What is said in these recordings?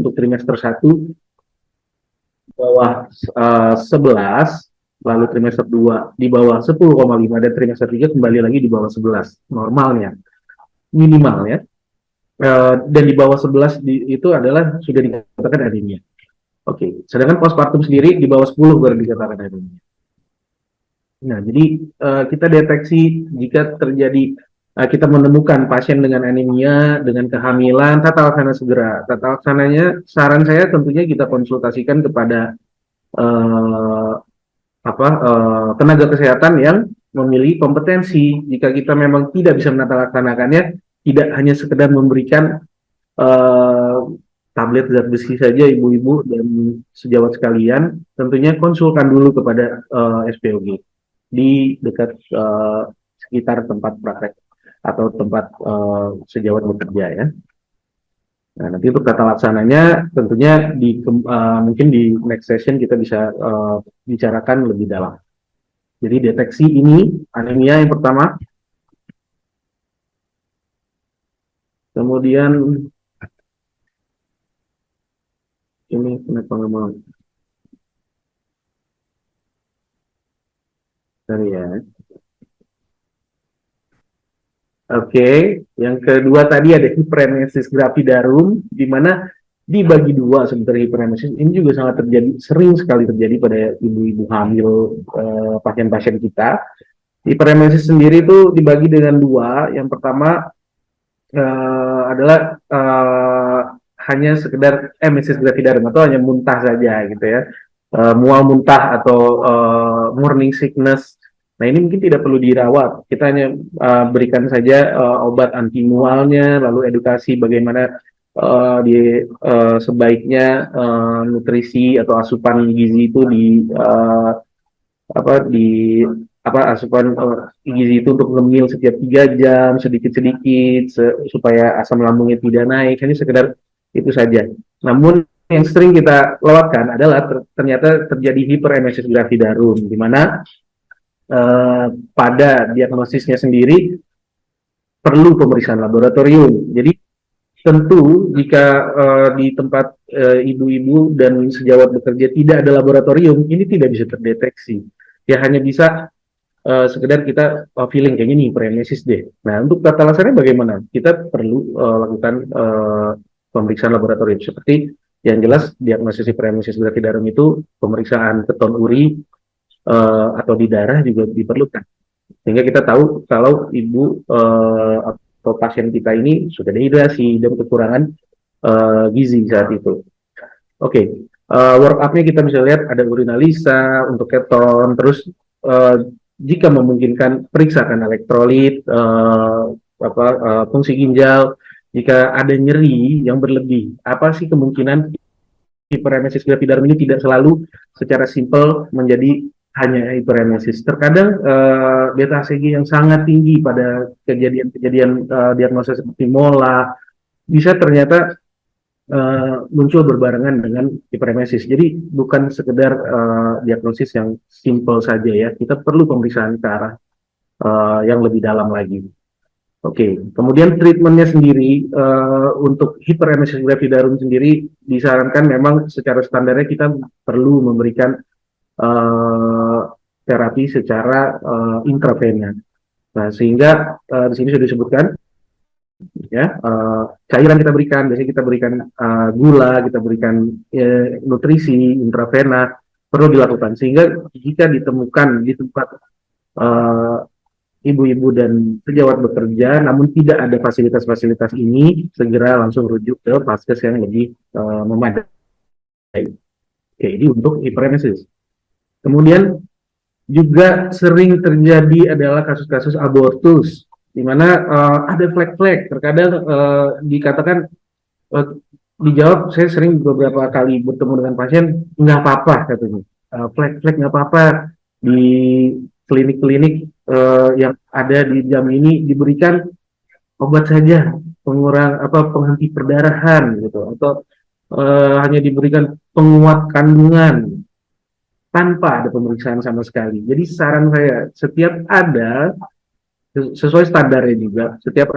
untuk trimester 1 bawah 11, lalu trimester 2 di bawah 10,5, dan trimester 3 kembali lagi di bawah 11 normalnya, minimal ya. Dan di bawah 11 itu adalah sudah dikatakan anemia. Oke, sedangkan postpartum sendiri di bawah 10 baru dikatakan anemia. Nah, jadi kita deteksi jika terjadi kita menemukan pasien dengan anemia, dengan kehamilan, tata laksana segera. Tata laksananya, saran saya tentunya kita konsultasikan kepada uh, tenaga kesehatan yang memiliki kompetensi. Jika kita memang tidak bisa menata laksanakannya, tidak hanya sekedar memberikan tablet zat besi saja, ibu-ibu dan sejawat sekalian, tentunya konsulkan dulu kepada SPOG di dekat sekitar tempat praktek atau tempat sejawat bekerja ya. Nah, nanti untuk tata laksananya tentunya mungkin di next session kita bisa bicarakan lebih dalam. Jadi deteksi ini anemia yang pertama, kemudian ini kenapa nggak mau? Sorry ya. Oke, yang kedua tadi ada hiperemesis gravidarum, di mana dibagi dua sebenarnya hiperemesis. Ini juga sangat terjadi, sering sekali terjadi pada ibu-ibu hamil pasien-pasien kita. Hiperemesis sendiri itu dibagi dengan dua. Yang pertama adalah hanya sekedar emesis gravidarum atau hanya muntah saja gitu ya, mual muntah atau morning sickness. Nah, ini mungkin tidak perlu dirawat, kita hanya berikan saja obat anti mualnya, lalu edukasi bagaimana sebaiknya nutrisi atau asupan gizi itu asupan gizi itu untuk ngemil setiap 3 jam sedikit-sedikit supaya asam lambungnya tidak naik. Hanya sekedar itu saja. Namun yang sering kita lewatkan adalah ternyata terjadi hiperemesis gravidarum, di mana pada diagnosisnya sendiri perlu pemeriksaan laboratorium. Jadi tentu jika di tempat ibu-ibu dan sejawat bekerja tidak ada laboratorium, ini tidak bisa terdeteksi. Ya hanya bisa sekedar kita feeling kayaknya nih hiperemesis deh. Nah, untuk tata laksananya bagaimana? Kita perlu lakukan pemeriksaan laboratorium. Seperti yang jelas diagnosis hiperemesis gravidarum itu pemeriksaan keton uri atau di darah juga diperlukan. Sehingga kita tahu kalau ibu atau pasien kita ini sudah dehidrasi dan kekurangan gizi saat itu. Oke, workup-nya kita bisa lihat ada urinalisa untuk keton, terus jika memungkinkan periksakan elektrolit, fungsi ginjal. Jika ada nyeri yang berlebih, apa sih kemungkinan hiperemesis gravidarum ini tidak selalu secara simpel menjadi hanya hiperemesis. Terkadang beta HCG yang sangat tinggi pada kejadian-kejadian diagnosa seperti mola bisa ternyata muncul berbarengan dengan hiperemesis. Jadi bukan sekedar diagnosis yang simpel saja ya. Kita perlu pemeriksaan ke arah yang lebih dalam lagi. Oke, kemudian treatmentnya sendiri untuk hiperemesis gravidarum sendiri disarankan memang secara standarnya kita perlu memberikan terapi secara intravena. Nah, sehingga di sini sudah disebutkan ya, cairan kita berikan, biasanya kita berikan gula, kita berikan nutrisi intravena, perlu dilakukan. Sehingga jika ditemukan di tempat ibu-ibu dan sejawat bekerja, namun tidak ada fasilitas-fasilitas ini, segera langsung rujuk ke vaskes yang lebih memadai. Oke, ini untuk hiperemesis. Kemudian juga sering terjadi adalah kasus-kasus abortus, di mana ada flag-flag. Terkadang dikatakan, dijawab, saya sering beberapa kali bertemu dengan pasien, nggak apa-apa katanya. Flag-flag nggak apa-apa, di klinik-klinik yang ada di jam ini diberikan obat saja penghenti perdarahan gitu, atau hanya diberikan penguat kandungan tanpa ada pemeriksaan sama sekali. Jadi saran saya, setiap sesuai standarnya juga, setiap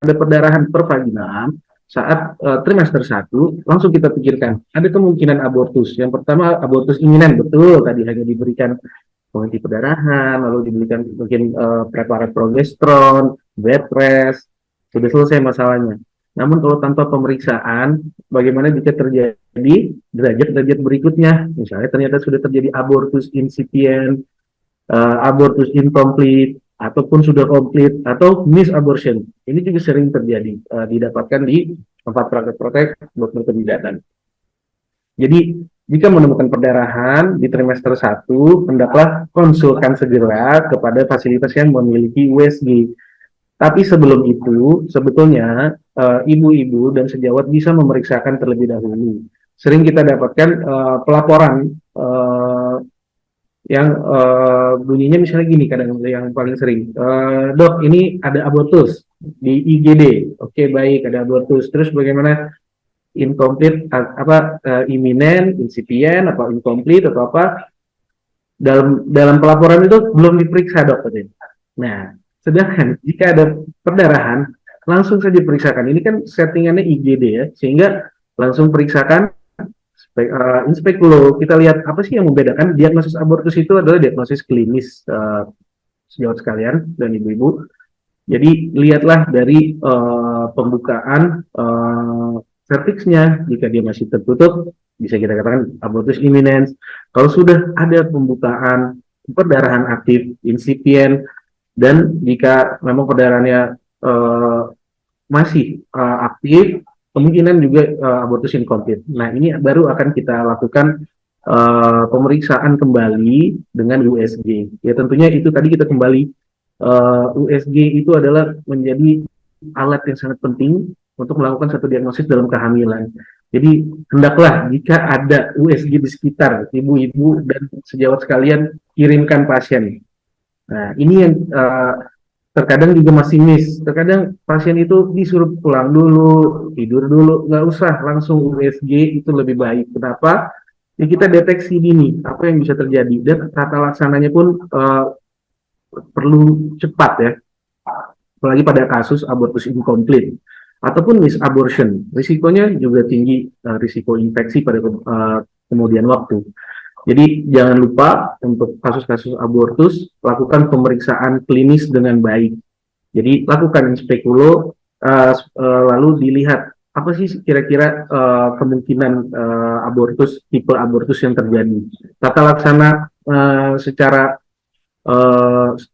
ada perdarahan pervaginam, saat trimester 1 langsung kita pikirkan ada kemungkinan abortus. Yang pertama abortus iminan, betul tadi hanya diberikan penghenti perdarahan, lalu diberikan mungkin preparat progesteron, bed rest, sudah selesai masalahnya. Namun kalau tanpa pemeriksaan, bagaimana jika terjadi derajat-derajat berikutnya? Misalnya ternyata sudah terjadi abortus insipient, abortus incomplete, ataupun sudah komplit, atau misabortion. Ini juga sering terjadi, didapatkan di tempat praktek-praktek dokter kebidanan. Jadi, jika menemukan perdarahan di trimester 1, hendaklah konsulkan segera kepada fasilitas yang memiliki USG. Tapi sebelum itu, sebetulnya ibu-ibu dan sejawat bisa memeriksakan terlebih dahulu. Sering kita dapatkan pelaporan yang bunyinya misalnya gini, kadang yang paling sering, dok ini ada abortus di IGD, oke baik ada abortus, terus bagaimana incomplete imminent, incipient, apa incomplete atau apa, dalam pelaporan itu belum diperiksa dok. Nah, sedangkan jika ada perdarahan langsung saja periksakan. Ini kan settingannya IGD ya, sehingga langsung periksakan inspekulo. Kita lihat apa sih yang membedakan diagnosis abortus itu adalah diagnosis klinis, sejawat sekalian dan ibu-ibu. Jadi lihatlah dari pembukaan cervixnya, jika dia masih tertutup bisa kita katakan abortus imminens. Kalau sudah ada pembukaan perdarahan aktif, insipient, dan jika memang perdarahannya masih aktif, kemungkinan juga abortus incomplete. Nah, ini baru akan kita lakukan pemeriksaan kembali dengan USG. Ya, tentunya itu tadi kita kembali, USG itu adalah menjadi alat yang sangat penting untuk melakukan satu diagnosis dalam kehamilan. Jadi, hendaklah jika ada USG di sekitar ibu-ibu dan sejawat sekalian, kirimkan pasien. Nah, ini yang terkadang juga masih miss. Terkadang pasien itu disuruh pulang dulu, tidur dulu, nggak usah langsung USG, itu lebih baik. Kenapa? Ya, kita deteksi dini apa yang bisa terjadi, dan tata laksananya pun perlu cepat ya. Apalagi pada kasus abortus incomplete ataupun misabortion, risikonya juga tinggi, risiko infeksi pada kemudian waktu. Jadi jangan lupa untuk kasus-kasus abortus, lakukan pemeriksaan klinis dengan baik. Jadi lakukan inspekulo, lalu dilihat apa sih kira-kira kemungkinan abortus, tipe abortus yang terjadi. Tata laksana secara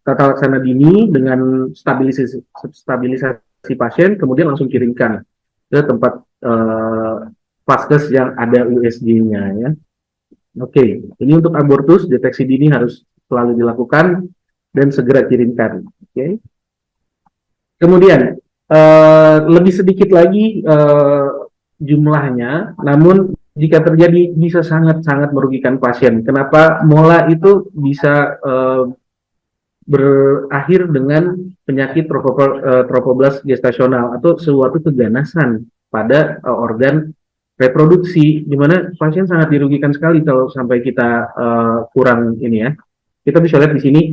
tata laksana dini dengan stabilisasi pasien, kemudian langsung kirimkan ke tempat vaskes yang ada USG-nya ya. Oke, ini untuk abortus, deteksi dini harus selalu dilakukan dan segera kirimkan. Oke. Kemudian, lebih sedikit lagi jumlahnya, namun jika terjadi bisa sangat-sangat merugikan pasien. Kenapa? Mola itu bisa berakhir dengan penyakit trophoblast gestasional atau suatu keganasan pada organ reproduksi, di mana pasien sangat dirugikan sekali kalau sampai kita kurang ini ya. Kita bisa lihat di sini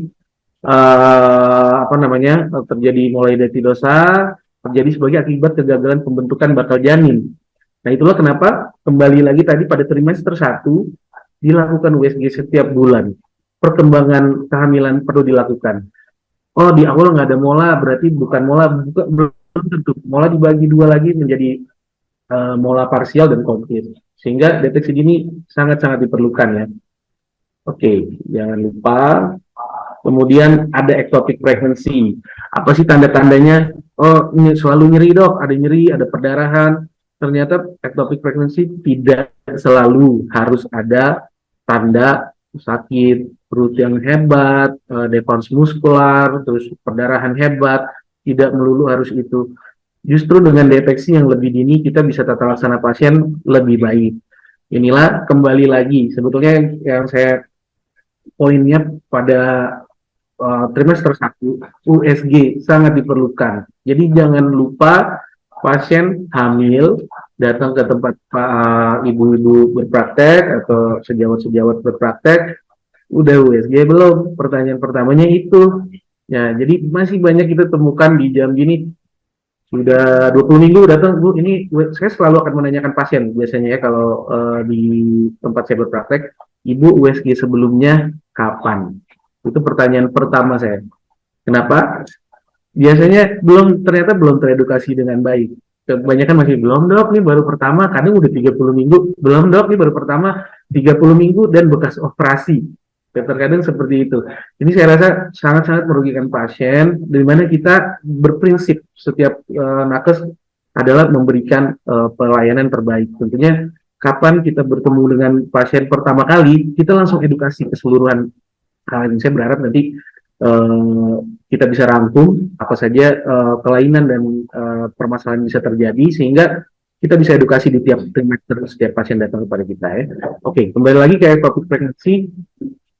terjadi mulai detidosa, terjadi sebagai akibat kegagalan pembentukan bakal janin. Nah, itulah kenapa kembali lagi tadi pada trimester 1 dilakukan USG setiap bulan. Perkembangan kehamilan perlu dilakukan. Oh, di awal nggak ada mola, berarti bukan mola, belum tentu. Mola dibagi dua lagi menjadi mola parsial dan komplit, sehingga deteksi dini sangat-sangat diperlukan ya. Oke, jangan lupa. Kemudian ada ectopic pregnancy. Apa sih tanda-tandanya? Oh, ini selalu nyeri dok, ada nyeri, ada perdarahan. Ternyata ectopic pregnancy tidak selalu harus ada tanda sakit perut yang hebat, defense muskular, terus perdarahan hebat, tidak melulu harus itu. Justru dengan deteksi yang lebih dini kita bisa tata laksana pasien lebih baik. Inilah kembali lagi sebetulnya yang saya poinnya pada trimester 1 USG sangat diperlukan. Jadi jangan lupa pasien hamil datang ke tempat ibu-ibu berpraktek atau sejawat-sejawat berpraktek, udah USG belum? Pertanyaan pertamanya itu. Ya, jadi masih banyak kita temukan di jam gini, Sudah 20 minggu datang, Bu, ini saya selalu akan menanyakan pasien biasanya ya kalau di tempat saya berpraktek, Ibu USG sebelumnya kapan? Itu pertanyaan pertama saya. Kenapa? Biasanya ternyata belum teredukasi dengan baik. Kebanyakan masih belum dok, nih baru pertama, kadang udah 30 minggu, belum dok, nih baru pertama 30 minggu dan bekas operasi. Terkadang seperti itu. Ini saya rasa sangat-sangat merugikan pasien, di mana kita berprinsip setiap nakes adalah memberikan pelayanan terbaik. Tentunya kapan kita bertemu dengan pasien pertama kali, kita langsung edukasi keseluruhan. Saya berharap nanti uh, kita bisa rangkum apa saja kelainan dan permasalahan bisa terjadi sehingga kita bisa edukasi di tiap trimester setiap pasien datang kepada kita ya. Oke, kembali lagi ke topik pregnancy,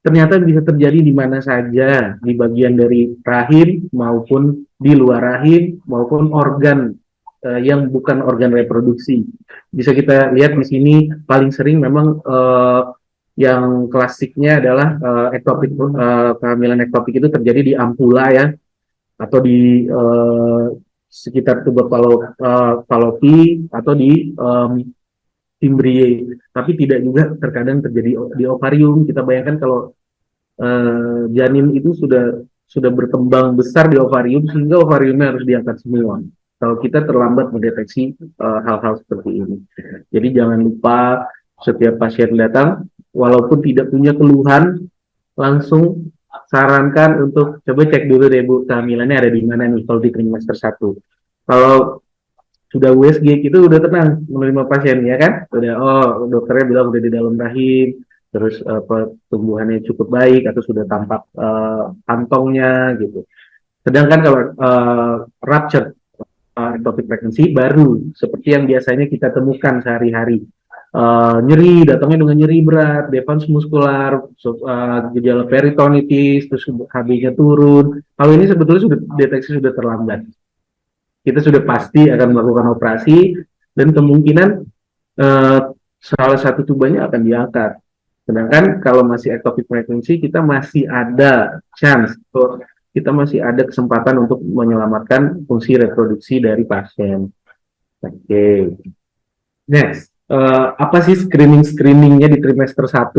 ternyata bisa terjadi di mana saja, di bagian dari rahim maupun di luar rahim maupun organ yang bukan organ reproduksi. Bisa kita lihat di sini paling sering memang yang klasiknya adalah kehamilan ektopik itu terjadi di ampula ya, atau di sekitar tuba falopi atau di timbrie, tapi tidak juga terkadang terjadi di ovarium. Kita bayangkan kalau janin itu sudah berkembang besar di ovarium sehingga ovariumnya harus diangkat semua. Kalau kita terlambat mendeteksi hal-hal seperti ini, jadi jangan lupa setiap pasien datang, walaupun tidak punya keluhan, langsung sarankan untuk coba cek dulu deh Bu, kehamilannya ada di mana nih kalau di trimester 1. Kalau sudah USG itu udah tenang menerima pasien ya kan, udah oh dokternya bilang udah di dalam rahim, terus pertumbuhannya cukup baik atau sudah tampak kantongnya gitu. Sedangkan kalau rupture ectopic pregnancy baru seperti yang biasanya kita temukan sehari-hari, nyeri, datangnya dengan nyeri berat, defense muskular, gejala peritonitis, terus HB-nya turun. Kalau ini sebetulnya sudah deteksi sudah terlambat. Kita sudah pasti akan melakukan operasi dan kemungkinan salah satu tubannya akan diangkat. Sedangkan kalau masih ectopic pregnancy, kita masih ada chance, kita masih ada kesempatan untuk menyelamatkan fungsi reproduksi dari pasien. Oke. Next, apa sih screeningnya di trimester 1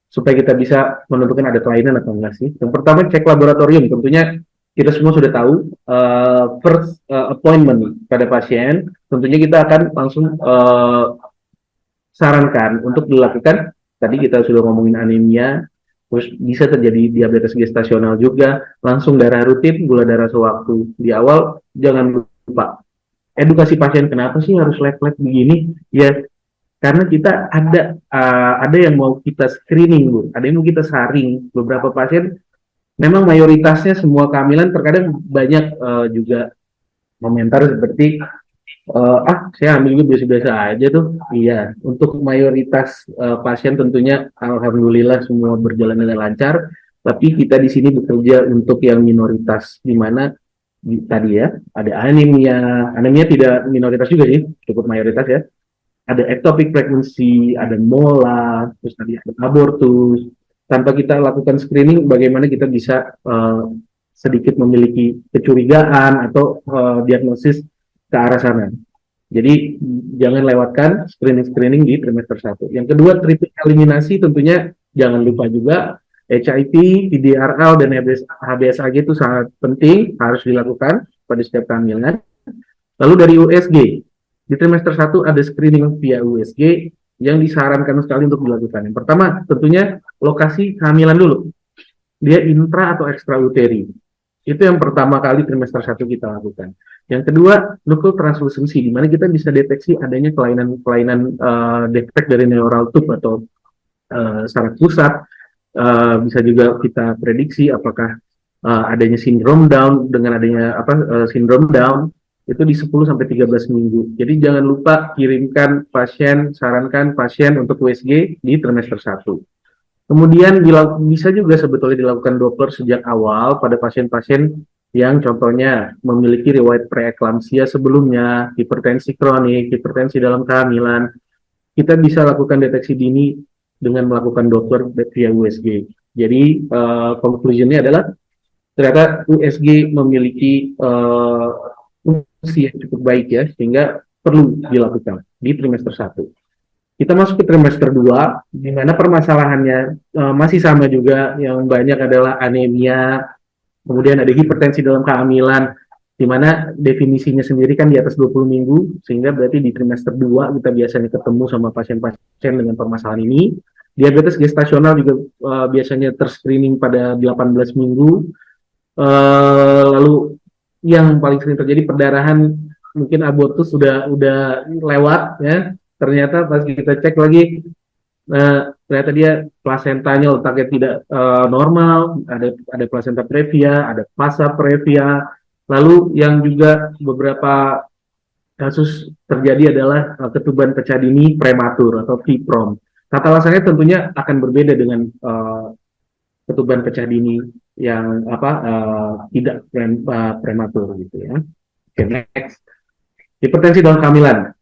supaya kita bisa menentukan ada kelainan atau enggak sih? Yang pertama cek laboratorium, tentunya kita semua sudah tahu first appointment pada pasien, tentunya kita akan langsung sarankan untuk dilakukan, tadi kita sudah ngomongin anemia, terus bisa terjadi diabetes gestasional juga, langsung darah rutin, gula darah sewaktu. Di awal jangan lupa edukasi pasien, kenapa sih harus lab-lab begini? Ya, karena kita ada yang mau kita screening, Bu, ada yang mau kita saring. Beberapa pasien memang mayoritasnya semua kehamilan, terkadang banyak juga komentar seperti saya hamil juga biasa-biasa aja tuh. Iya, untuk mayoritas pasien tentunya alhamdulillah semua berjalan dengan lancar, tapi kita di sini bekerja untuk yang minoritas, di mana tadi ya ada anemia tidak minoritas juga sih, cukup mayoritas ya. Ada ectopic pregnancy, ada mola, terus tadi ada abortus. Tanpa kita lakukan screening, bagaimana kita bisa sedikit memiliki kecurigaan atau diagnosis ke arah sana. Jadi jangan lewatkan screening di trimester 1. Yang kedua, triple eliminasi, tentunya jangan lupa juga HIV, PDRL, dan HBsAg itu sangat penting, harus dilakukan pada setiap kehamilan. Lalu dari USG, di trimester 1 ada screening via USG yang disarankan sekali untuk dilakukan. Yang pertama, tentunya lokasi kehamilan dulu. Dia intra atau extrauteri. Itu yang pertama kali trimester 1 kita lakukan. Yang kedua, nuclear translucency, di mana kita bisa deteksi adanya kelainan defek dari neural tube atau saraf pusat. Bisa juga kita prediksi apakah adanya sindrom Down. Dengan adanya sindrom Down, itu di 10-13 minggu. Jadi jangan lupa kirimkan pasien, sarankan pasien untuk USG di trimester 1. Kemudian bisa juga sebetulnya dilakukan Doppler sejak awal pada pasien-pasien yang contohnya memiliki riwayat preeklamsia sebelumnya, hipertensi kronik, hipertensi dalam kehamilan. Kita bisa lakukan deteksi dini dengan melakukan Doppler via USG. Jadi conclusion-nya adalah ternyata USG memiliki yang cukup baik ya, sehingga perlu dilakukan di trimester 1. Kita masuk ke trimester 2, di mana permasalahannya masih sama juga, yang banyak adalah anemia, kemudian ada hipertensi dalam kehamilan, di mana definisinya sendiri kan di atas 20 minggu, sehingga berarti di trimester 2 kita biasanya ketemu sama pasien-pasien dengan permasalahan ini. Diabetes gestasional juga biasanya terscreening pada 18 minggu. Lalu yang paling sering terjadi perdarahan, mungkin abortus udah lewat ya. Ternyata pas kita cek lagi, ternyata dia plasentanya letaknya tidak normal, ada plasenta previa, ada pasa previa. Lalu yang juga beberapa kasus terjadi adalah ketuban pecah dini prematur atau VPROM. Tata laksananya tentunya akan berbeda dengan ketuban pecah dini yang tidak prematur gitu ya. Oke, next. Hipertensi dalam kehamilan.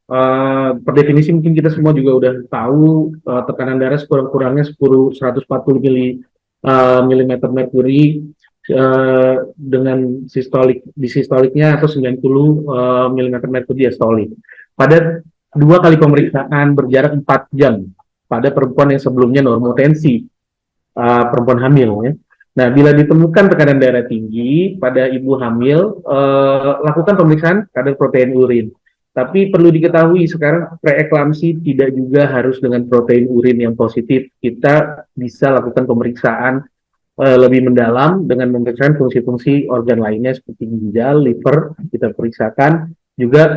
Per definisi mungkin kita semua juga udah tahu tekanan darah sekurang-kurangnya 140 milimeter merkuri dengan sistoliknya atau 90 milimeter merkuri diastolik. Pada 2 kali pemeriksaan berjarak 4 jam pada perempuan yang sebelumnya normotensi, perempuan hamil ya. Nah, bila ditemukan tekanan darah tinggi pada ibu hamil, lakukan pemeriksaan kadar protein urin. Tapi perlu diketahui sekarang preeklamsi tidak juga harus dengan protein urin yang positif. Kita bisa lakukan pemeriksaan lebih mendalam dengan memeriksa fungsi-fungsi organ lainnya seperti ginjal, liver, kita periksakan. Juga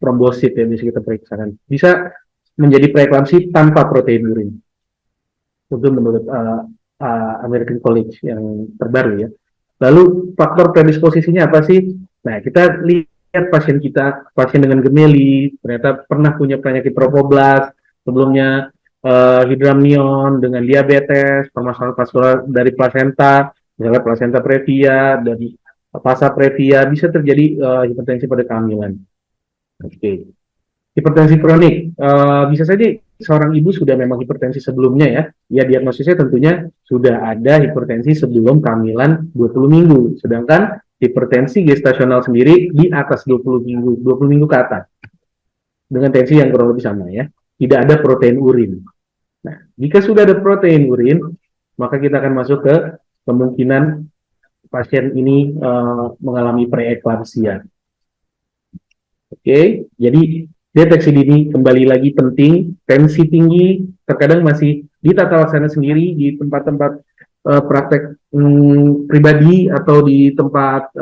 trombosit yang bisa kita periksakan. Bisa menjadi preeklamsi tanpa protein urin. Itu menurut American College yang terbaru ya. Lalu faktor predisposisinya apa sih? Nah, kita lihat pasien dengan gemeli, ternyata pernah punya penyakit tropoblas, sebelumnya hidramnion dengan diabetes, permasalahan vaskular dari plasenta, misalnya plasenta previa, dari pasa previa, bisa terjadi hipertensi pada kehamilan. Oke. Hipertensi kronik, bisa saja seorang ibu sudah memang hipertensi sebelumnya ya diagnosisnya tentunya sudah ada hipertensi sebelum kehamilan 20 minggu, sedangkan hipertensi gestasional sendiri di atas 20 minggu ke atas, dengan tensi yang kurang lebih sama ya, tidak ada protein urin. Nah, jika sudah ada protein urin, maka kita akan masuk ke kemungkinan pasien ini mengalami preeklamsia. Oke, jadi deteksi dini kembali lagi penting. Tensi tinggi terkadang masih di tata laksana sendiri di tempat-tempat praktek pribadi atau di tempat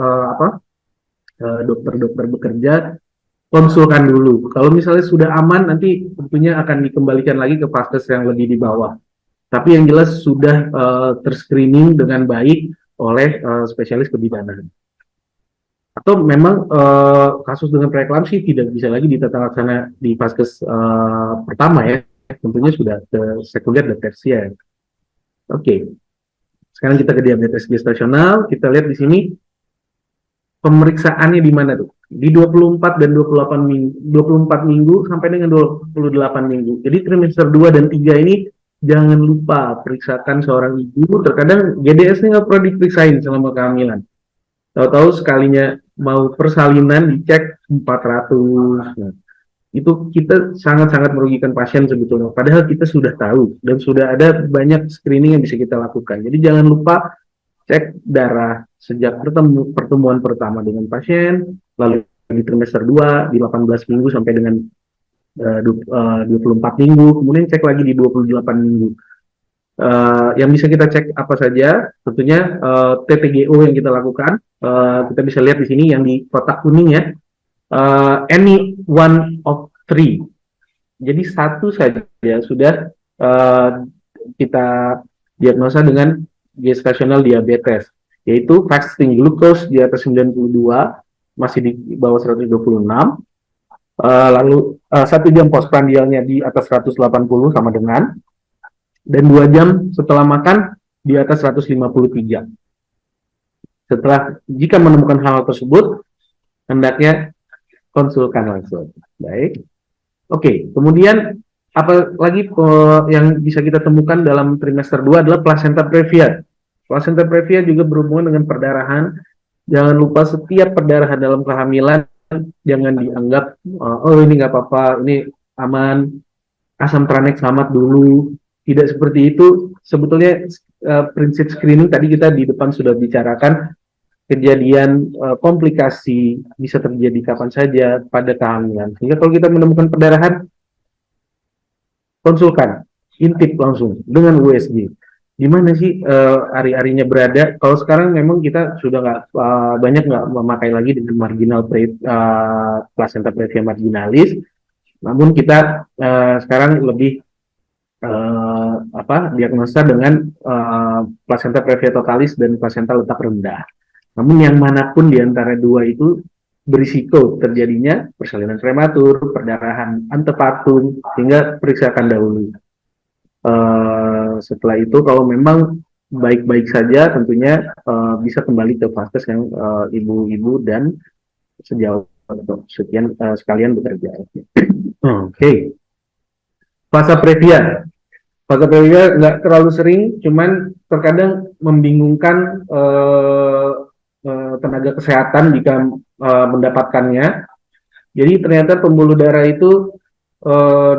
dokter-dokter bekerja, konsulkan dulu. Kalau misalnya sudah aman, nanti tentunya akan dikembalikan lagi ke vaskes yang lebih di bawah. Tapi yang jelas sudah terscreening dengan baik oleh spesialis kebidanan. Atau memang kasus dengan preeklamsi tidak bisa lagi ditata laksana di vaskes pertama ya, tentunya sudah ke sekunder dan tersier. Oke. Sekarang kita ke diabetes gestasional, kita lihat di sini pemeriksaannya di mana tuh? Di 24 dan 24 minggu sampai dengan 28 minggu. Jadi trimester 2 dan 3 ini jangan lupa periksakan seorang ibu. Terkadang GDS-nya nggak perlu diperiksain selama kehamilan. Tahu-tahu sekalinya mau persalinan dicek 400. Nah, itu kita sangat-sangat merugikan pasien sebetulnya. Padahal kita sudah tahu dan sudah ada banyak screening yang bisa kita lakukan. Jadi jangan lupa cek darah sejak pertemuan pertama dengan pasien, lalu di trimester 2 di 18 minggu sampai dengan 24 minggu, kemudian cek lagi di 28 minggu. Yang bisa kita cek apa saja, tentunya TTGO yang kita lakukan. Kita bisa lihat di sini yang di kotak kuning ya, any one of three. Jadi satu saja sudah kita diagnosa dengan gestasional diabetes, yaitu fasting glucose di atas 92, masih di bawah 126, lalu 1 jam postprandialnya di atas 180 sama dengan, dan 2 jam setelah makan di atas 153. Jika menemukan hal tersebut, hendaknya konsulkan langsung. Baik. Oke, kemudian apa lagi yang bisa kita temukan dalam trimester 2 adalah placenta previa. Placenta previa juga berhubungan dengan perdarahan. Jangan lupa setiap perdarahan dalam kehamilan jangan dianggap oh ini nggak apa-apa, ini aman, asam tranek selamat dulu. Tidak seperti itu. Sebetulnya prinsip screening tadi kita di depan sudah bicarakan, kejadian komplikasi bisa terjadi kapan saja pada kehamilan. Sehingga kalau kita menemukan perdarahan, konsulkan, intip langsung dengan USG. Di mana sih ari-arinya berada? Kalau sekarang memang kita sudah nggak banyak nggak memakai lagi dengan marginal placenta previa marginalis, namun kita sekarang lebih diagnosa dengan placenta previa totalis dan placenta letak rendah. Namun yang manapun di antara dua itu berisiko terjadinya persalinan prematur, perdarahan antepartum, sehingga periksakan dahulu. Setelah itu kalau memang baik-baik saja, tentunya bisa kembali ke vaskes yang ibu-ibu dan sejauh sekian sekalian bekerja. Oke. Fase previa. Fase previa nggak terlalu sering, cuman terkadang membingungkan tenaga kesehatan jika mendapatkannya. Jadi ternyata pembuluh darah itu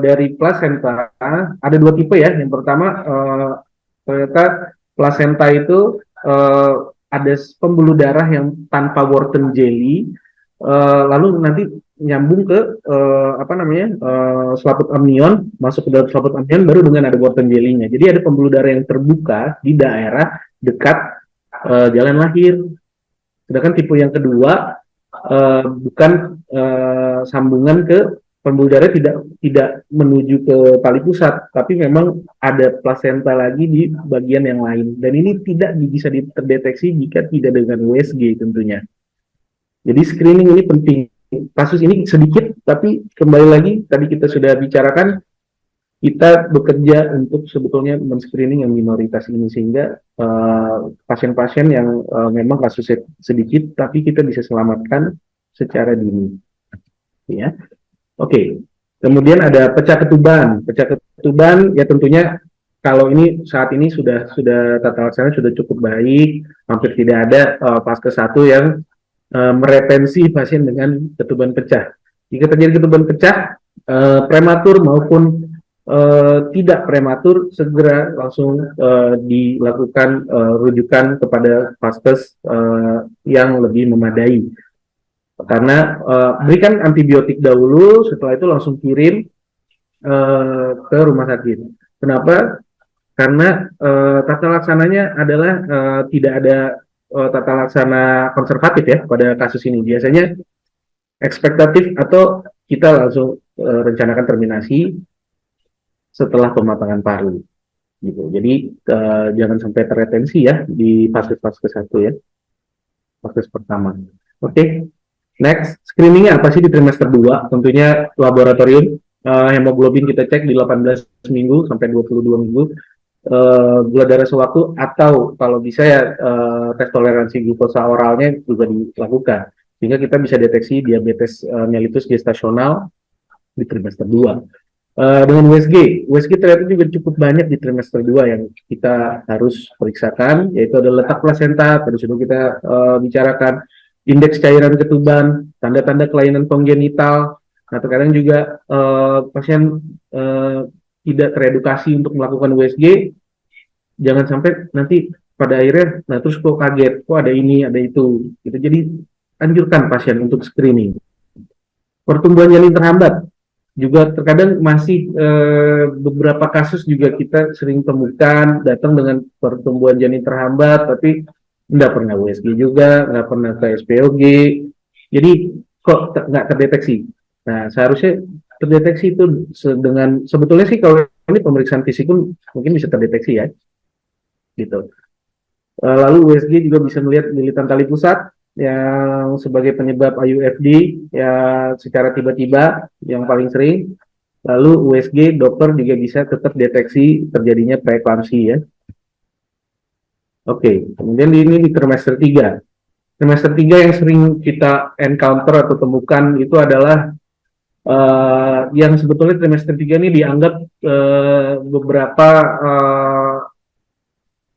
dari plasenta ada dua tipe ya. Yang pertama ternyata plasenta itu ada pembuluh darah yang tanpa Wharton jelly, lalu nanti nyambung ke selaput amnion, masuk ke dalam selaput amnion baru dengan ada Wharton jelly-nya. Jadi ada pembuluh darah yang terbuka di daerah dekat jalan lahir. Sedangkan tipe yang kedua bukan sambungan ke pembuluh darah, tidak menuju ke tali pusat, tapi memang ada plasenta lagi di bagian yang lain. Dan ini tidak bisa terdeteksi jika tidak dengan USG tentunya. Jadi screening ini penting. Kasus ini sedikit, tapi kembali lagi tadi kita sudah bicarakan, kita bekerja untuk sebetulnya men-screening yang minoritas ini, sehingga pasien-pasien yang memang kasusnya sedikit, tapi kita bisa selamatkan secara dini. Ya. Oke. Kemudian ada pecah ketuban. Pecah ketuban ya tentunya kalau ini saat ini sudah tata laksana sudah cukup baik, hampir tidak ada vaskes 1 yang meretensi pasien dengan ketuban pecah. Jika terjadi ketuban pecah, prematur maupun tidak prematur, segera langsung dilakukan rujukan kepada vaskes yang lebih memadai. Karena berikan antibiotik dahulu, setelah itu langsung kirim ke rumah sakit. Kenapa? Karena tata laksananya adalah tidak ada tata laksana konservatif ya pada kasus ini. Biasanya ekspektatif atau kita langsung rencanakan terminasi setelah pematangan paru. Gitu. Jadi jangan sampai terretensi ya di fase 1 ya, fase pertama. Oke. Next, screeningnya apa sih di trimester 2? Tentunya laboratorium, hemoglobin kita cek di 18 minggu sampai 22 minggu, gula darah sewaktu, atau kalau bisa ya tes toleransi glukosa oralnya juga dilakukan, sehingga kita bisa deteksi diabetes mellitus gestasional di trimester 2. Dengan USG ternyata juga cukup banyak di trimester 2 yang kita harus periksakan, yaitu ada letak plasenta, tadi sudah kita bicarakan, indeks cairan ketuban, tanda-tanda kelainan kongenital. Nah, terkadang juga pasien tidak teredukasi untuk melakukan USG, jangan sampai nanti pada akhirnya, nah terus kok kaget, kok ada ini, ada itu. Gitu. Jadi, anjurkan pasien untuk screening. Pertumbuhan janin terhambat, juga terkadang masih beberapa kasus juga kita sering temukan, datang dengan pertumbuhan janin terhambat, tapi nggak pernah USG juga, nggak pernah ke SPOG, jadi kok nggak terdeteksi. Nah, seharusnya terdeteksi itu dengan, sebetulnya sih kalau ini pemeriksaan fisik pun mungkin bisa terdeteksi ya, gitu. Lalu USG juga bisa melihat lilitan tali pusat yang sebagai penyebab IUFD ya secara tiba-tiba yang paling sering. Lalu USG dokter juga bisa tetap deteksi terjadinya preeklamsi ya. Oke, kemudian ini di trimester 3. Trimester 3 yang sering kita encounter atau temukan itu adalah yang sebetulnya trimester 3 ini dianggap beberapa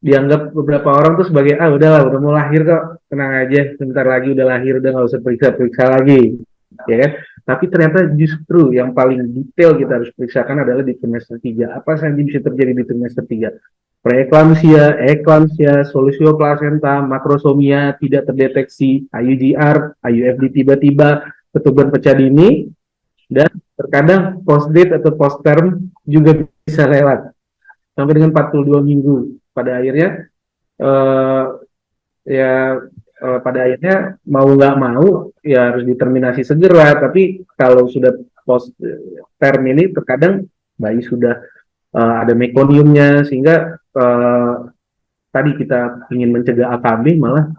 dianggap beberapa orang tuh sebagai udahlah udah mau lahir kok, tenang aja, sebentar lagi udah lahir, udah nggak usah periksa-periksa lagi, ya kan? Tapi ternyata justru yang paling detail kita harus periksakan adalah di trimester 3. Apa saja bisa terjadi di trimester 3? Preeklamsia, eklamsia, solusio plasenta, makrosomia tidak terdeteksi, IUGR, IUFD tiba-tiba, ketuban pecah dini, dan terkadang post date atau post term juga bisa lewat sampai dengan 42 minggu. Pada akhirnya eh, ya pada akhirnya mau nggak mau ya harus determinasi segera. Tapi kalau sudah post term ini terkadang bayi sudah ada mekoniumnya, sehingga tadi kita ingin mencegah AKB malah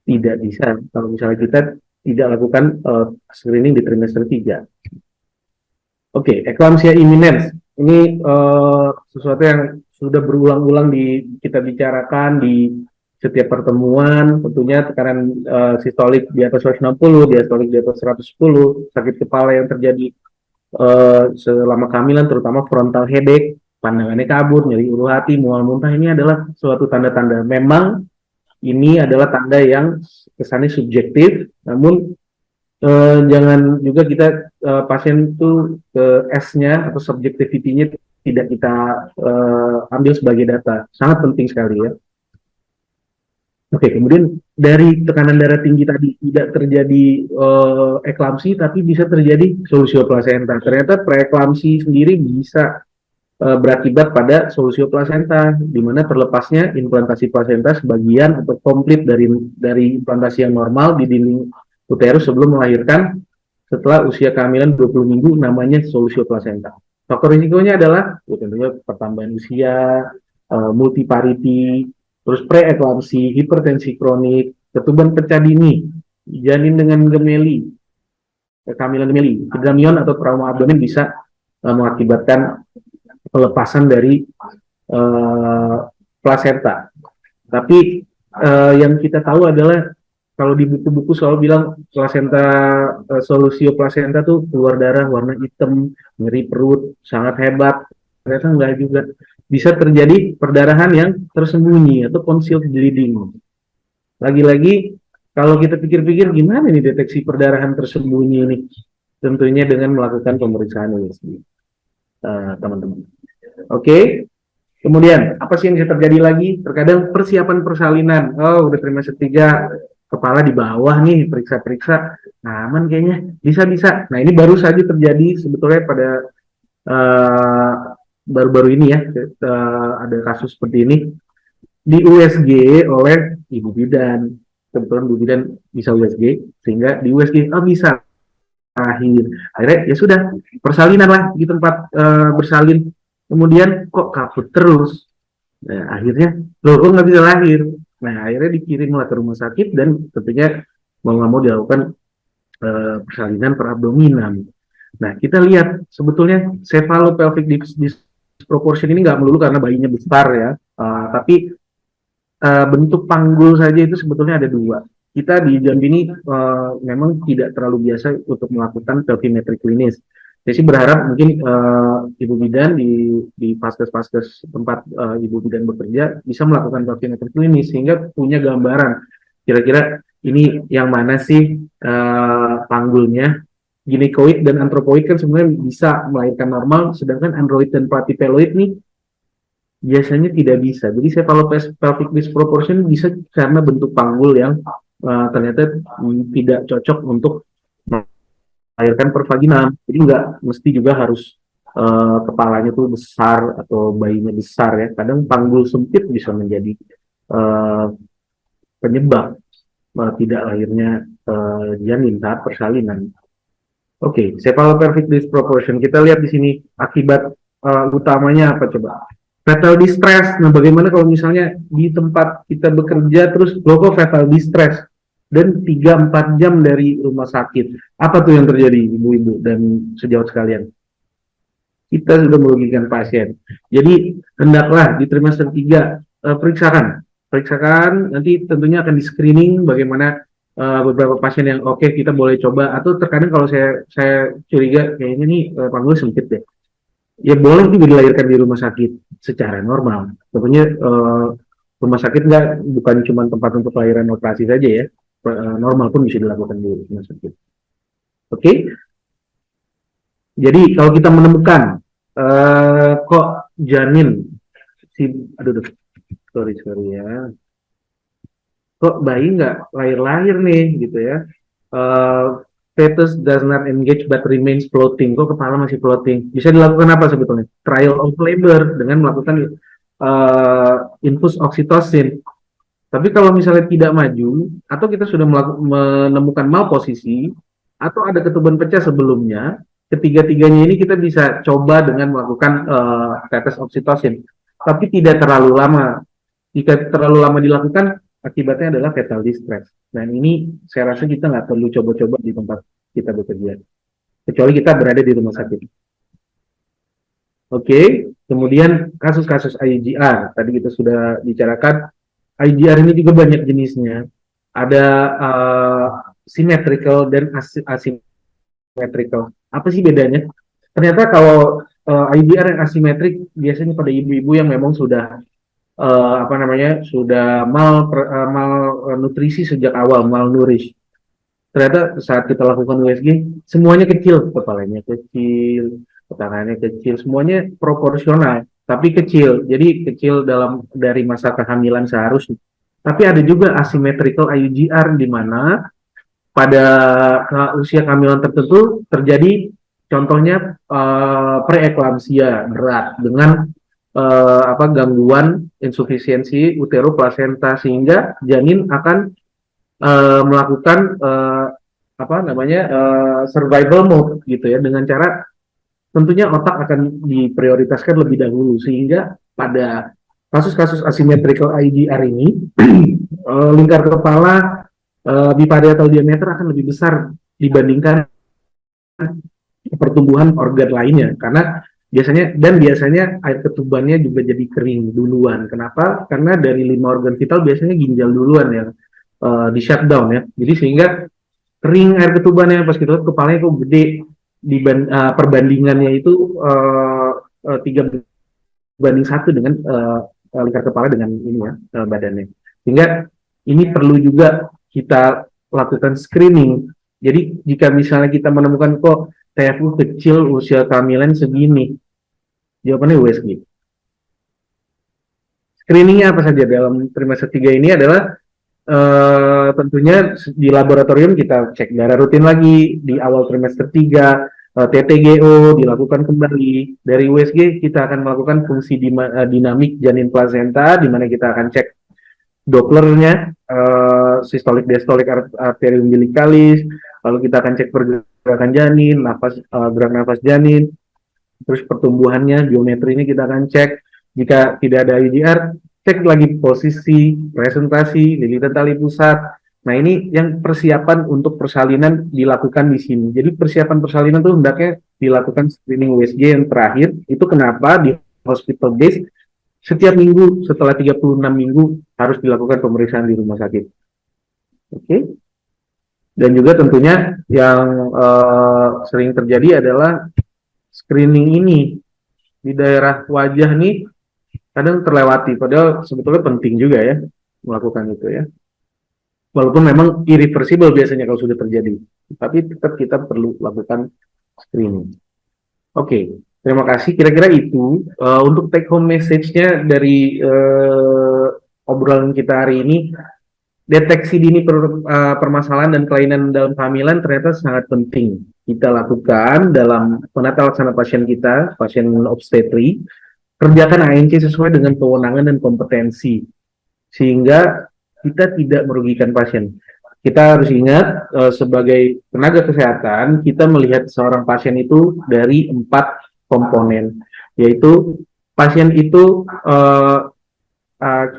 tidak bisa kalau misalnya kita tidak lakukan screening di trimester 3. Oke, eclampsia imminens. Ini sesuatu yang sudah berulang-ulang kita bicarakan di setiap pertemuan. Tentunya tekanan sistolik di atas 160, diastolik di atas 110, sakit kepala yang terjadi selama kehamilan, terutama frontal headache, pandangannya kabur, nyeri ulu hati, mual muntah. Ini adalah suatu tanda-tanda. Memang ini adalah tanda yang kesannya subjektif, namun jangan juga kita pasien itu S-nya atau subjectivity-nya tidak kita ambil sebagai data. Sangat penting sekali ya. Oke, kemudian dari tekanan darah tinggi tadi tidak terjadi eklamsi, tapi bisa terjadi solusio plasenta. Ternyata preeklamsi sendiri bisa berakibat pada solusio plasenta, di mana terlepasnya implantasi plasenta sebagian atau komplit dari implantasi yang normal di dinding uterus sebelum melahirkan setelah usia kehamilan 20 minggu, namanya solusio plasenta. Faktor risikonya adalah tentunya pertambahan usia, multiparity, terus preeklamsi, hipertensi kronik, ketuban pecah dini, janin dengan gemeli, kehamilan gemeli, hidramion atau trauma abdomen bisa mengakibatkan pelepasan dari plasenta. Tapi yang kita tahu adalah kalau di buku-buku selalu bilang plasenta solusio plasenta tuh keluar darah warna hitam, nyeri perut, sangat hebat. Ternyata enggak juga. Bisa terjadi perdarahan yang tersembunyi atau concealed bleeding. Lagi-lagi kalau kita pikir-pikir gimana nih deteksi perdarahan tersembunyi ini? Tentunya dengan melakukan pemeriksaan USG, teman-teman. Oke. Kemudian, apa sih yang bisa terjadi lagi? Terkadang persiapan persalinan. Oh, udah trimester 3, kepala di bawah nih, periksa-periksa, aman kayaknya, bisa-bisa. Nah, ini baru saja terjadi sebetulnya pada baru-baru ini ya, ada kasus seperti ini, di USG oleh Ibu Bidan. Kebetulan Ibu Bidan bisa USG, sehingga di USG, bisa. Akhirnya ya sudah, persalinan lah di tempat bersalin. Kemudian kok kabut terus. Nah, akhirnya loh kok nggak bisa lahir. Nah, akhirnya dikirimlah ke rumah sakit dan tentunya mau nggak mau dilakukan persalinan perabdominan. Nah, kita lihat sebetulnya cephalopelvic disproportion ini nggak melulu karena bayinya besar ya, tapi bentuk panggul saja itu sebetulnya ada dua. Kita di Jambi ini memang tidak terlalu biasa untuk melakukan pelvimetri klinis. Saya sih berharap mungkin Ibu Bidan di paskes-paskes tempat Ibu Bidan bekerja bisa melakukan pelvimetri klinis sehingga punya gambaran kira-kira ini yang mana sih panggulnya. Ginekoid dan antropoid kan sebenarnya bisa melahirkan normal, sedangkan android dan platypeloid nih biasanya tidak bisa. Jadi cephalopelvic disproportion bisa karena bentuk panggul yang ternyata tidak cocok untuk melahirkan per vaginam. Jadi nggak mesti juga harus kepalanya tuh besar atau bayinya besar ya. Kadang panggul sempit bisa menjadi penyebab tidak lahirnya janin saat persalinan. Oke, cephalopelvic disproportion. Kita lihat di sini akibat utamanya apa coba? Fetal distress. Nah, bagaimana kalau misalnya di tempat kita bekerja terus logo fetal distress dan 3-4 jam dari rumah sakit. Apa tuh yang terjadi, ibu-ibu dan sejawat sekalian? Kita sudah merugikan pasien. Jadi, hendaklah di trimester 3 periksakan, nanti tentunya akan di-screening bagaimana beberapa pasien yang oke, kita boleh coba, atau terkadang kalau saya curiga kayaknya nih panggul sempit deh. ya boleh juga dilahirkan di rumah sakit secara normal. Tentunya rumah sakit bukan cuma tempat untuk lahiran operasi saja ya, normal pun bisa dilakukan di rumah sakit. Oke, jadi kalau kita menemukan kok janin si, aduh, sorry ya, kok bayi nggak lahir-lahir nih gitu ya. Uh, Fetus does not engage but remains floating. Kok kepala masih floating? Bisa dilakukan apa sebetulnya? Trial of labor dengan melakukan infus oksitosin. Tapi kalau misalnya tidak maju, atau kita sudah menemukan malposisi, atau ada ketuban pecah sebelumnya, ketiga-tiganya ini kita bisa coba dengan melakukan tetes oksitosin. Tapi tidak terlalu lama. Jika terlalu lama dilakukan, akibatnya adalah fetal distress. Dan ini saya rasa kita nggak perlu coba-coba di tempat kita bekerja. Kecuali kita berada di rumah sakit. Oke, kemudian kasus-kasus IGR. Tadi kita sudah bicarakan. IGR ini juga banyak jenisnya. Ada symmetrical dan asymmetrical. Apa sih bedanya? Ternyata kalau IGR yang asimetrik biasanya pada ibu-ibu yang memang sudah apa namanya sudah malnutrisi sejak awal, malnourished. Ternyata saat kita lakukan USG semuanya kecil, kepalanya kecil, tangannya kecil, semuanya proporsional tapi kecil. Jadi kecil dari masa kehamilan seharusnya. Tapi ada juga asymmetrical IUGR di mana pada usia kehamilan tertentu terjadi contohnya preeklamsia berat dengan gangguan insufisiensi uteroplasenta sehingga janin akan melakukan survival mode gitu ya, dengan cara tentunya otak akan diprioritaskan lebih dahulu sehingga pada kasus-kasus asymmetrical IGR ini lingkar kepala biparietal diameter akan lebih besar dibandingkan pertumbuhan organ lainnya karena biasanya air ketubannya juga jadi kering duluan. Kenapa? Karena dari 5 organ vital biasanya ginjal duluan yang di shutdown ya. Jadi sehingga kering air ketubannya, pas kita lihat kepalanya kok gede perbandingannya itu 3:1 dengan lingkar kepala dengan ini ya, badannya. Sehingga ini perlu juga kita lakukan screening. Jadi jika misalnya kita menemukan kok TFU kecil usia kehamilan segini, jawabannya USG. Screeningnya apa saja dalam trimester 3 ini adalah tentunya di laboratorium kita cek darah rutin lagi di awal trimester 3, TTGO dilakukan kembali. Dari USG kita akan melakukan fungsi dinamik janin plasenta di mana kita akan cek Dopplernya, sistolik diastolik arteri umbilicalis, lalu kita akan cek pergerakan janin, gerak nafas janin, terus pertumbuhannya, geometri ini kita akan cek. Jika tidak ada IGR, cek lagi posisi, presentasi, lilitan tali pusat. Nah ini yang persiapan untuk persalinan dilakukan di sini. Jadi persiapan persalinan itu hendaknya dilakukan screening USG yang terakhir. Itu kenapa di hospital base setiap minggu setelah 36 minggu harus dilakukan pemeriksaan di rumah sakit. Oke. Dan juga tentunya yang sering terjadi adalah screening ini di daerah wajah nih kadang terlewati, padahal sebetulnya penting juga ya melakukan itu ya. Walaupun memang irreversible biasanya kalau sudah terjadi, tapi tetap kita perlu lakukan screening. Oke, terima kasih. Kira-kira itu untuk take home message-nya dari obrolan kita hari ini. Deteksi dini permasalahan dan kelainan dalam kehamilan ternyata sangat penting kita lakukan dalam penata laksana pasien kita, pasien obstetri. Kerjakan ANC sesuai dengan kewenangan dan kompetensi, sehingga kita tidak merugikan pasien. Kita harus ingat sebagai tenaga kesehatan kita melihat seorang pasien itu dari 4 komponen, yaitu pasien itu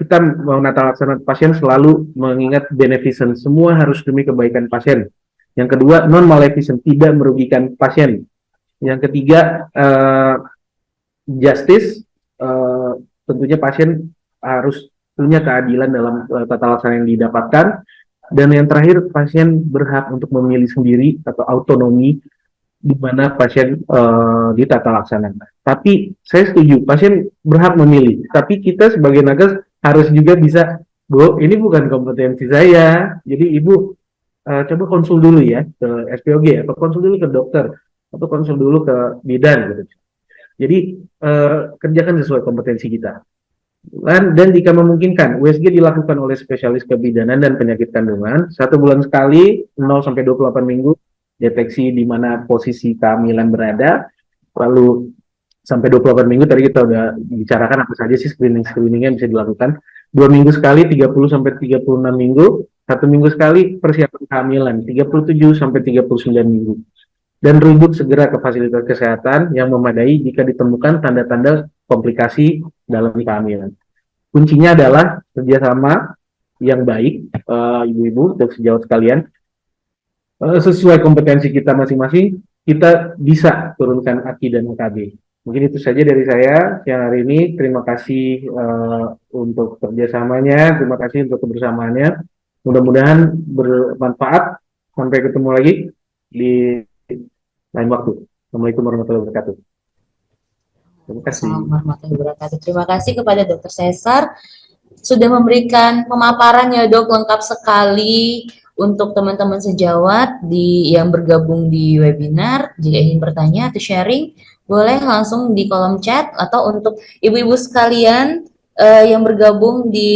kita menata laksana pasien selalu mengingat beneficent, semua harus demi kebaikan pasien. Yang kedua, non maleficent, tidak merugikan pasien. Yang ketiga, justice, tentunya pasien harus punya keadilan dalam tata laksana yang didapatkan. Dan yang terakhir, pasien berhak untuk memilih sendiri atau autonomi di mana pasien ditata laksanakan. Tapi saya setuju, pasien berhak memilih. Tapi kita sebagai nakes harus juga bisa, Bu, ini bukan kompetensi saya. Jadi Ibu coba konsul dulu ya ke SPOG atau konsul dulu ke dokter atau konsul dulu ke bidan gitu. Jadi kerjakan sesuai kompetensi kita. Dan jika memungkinkan, USG dilakukan oleh spesialis kebidanan dan penyakit kandungan 1 bulan sekali, 0 sampai 28 minggu, deteksi di mana posisi kehamilan berada, lalu sampai 28 minggu tadi kita udah bicarakan apa saja sih screening-screeningnya bisa dilakukan. 2 minggu sekali, 30 sampai 36 minggu, 1 minggu sekali persiapan kehamilan, 37 sampai 39 minggu. Dan rujuk segera ke fasilitas kesehatan yang memadai jika ditemukan tanda-tanda komplikasi dalam kehamilan. Kuncinya adalah kerjasama yang baik, ibu-ibu dan sejawat sekalian, sesuai kompetensi kita masing-masing, kita bisa turunkan AKI dan AKB. Mungkin itu saja dari saya siang hari ini. Terima kasih untuk kerjasamanya, terima kasih untuk kebersamaannya. Mudah-mudahan bermanfaat. Sampai ketemu lagi di lain waktu. Assalamualaikum warahmatullahi wabarakatuh. Terima kasih. Warahmatullahi wabarakatuh. Terima kasih kepada Dr. Cesar sudah memberikan pemaparannya, Dok, lengkap sekali untuk teman-teman sejawat yang bergabung di webinar. Jika ingin bertanya atau sharing, boleh langsung di kolom chat, atau untuk ibu-ibu sekalian yang bergabung di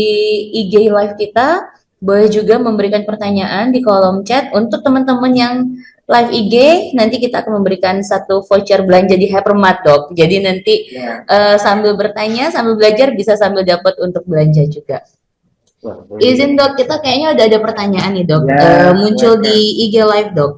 IG live kita, boleh juga memberikan pertanyaan di kolom chat. Untuk teman-teman yang live IG, nanti kita akan memberikan satu voucher belanja di Hypermart, Dok. Jadi nanti sambil bertanya, sambil belajar, bisa sambil dapat untuk belanja juga. Izin, Dok, kita kayaknya udah ada pertanyaan nih, Dok. Muncul di IG live, Dok.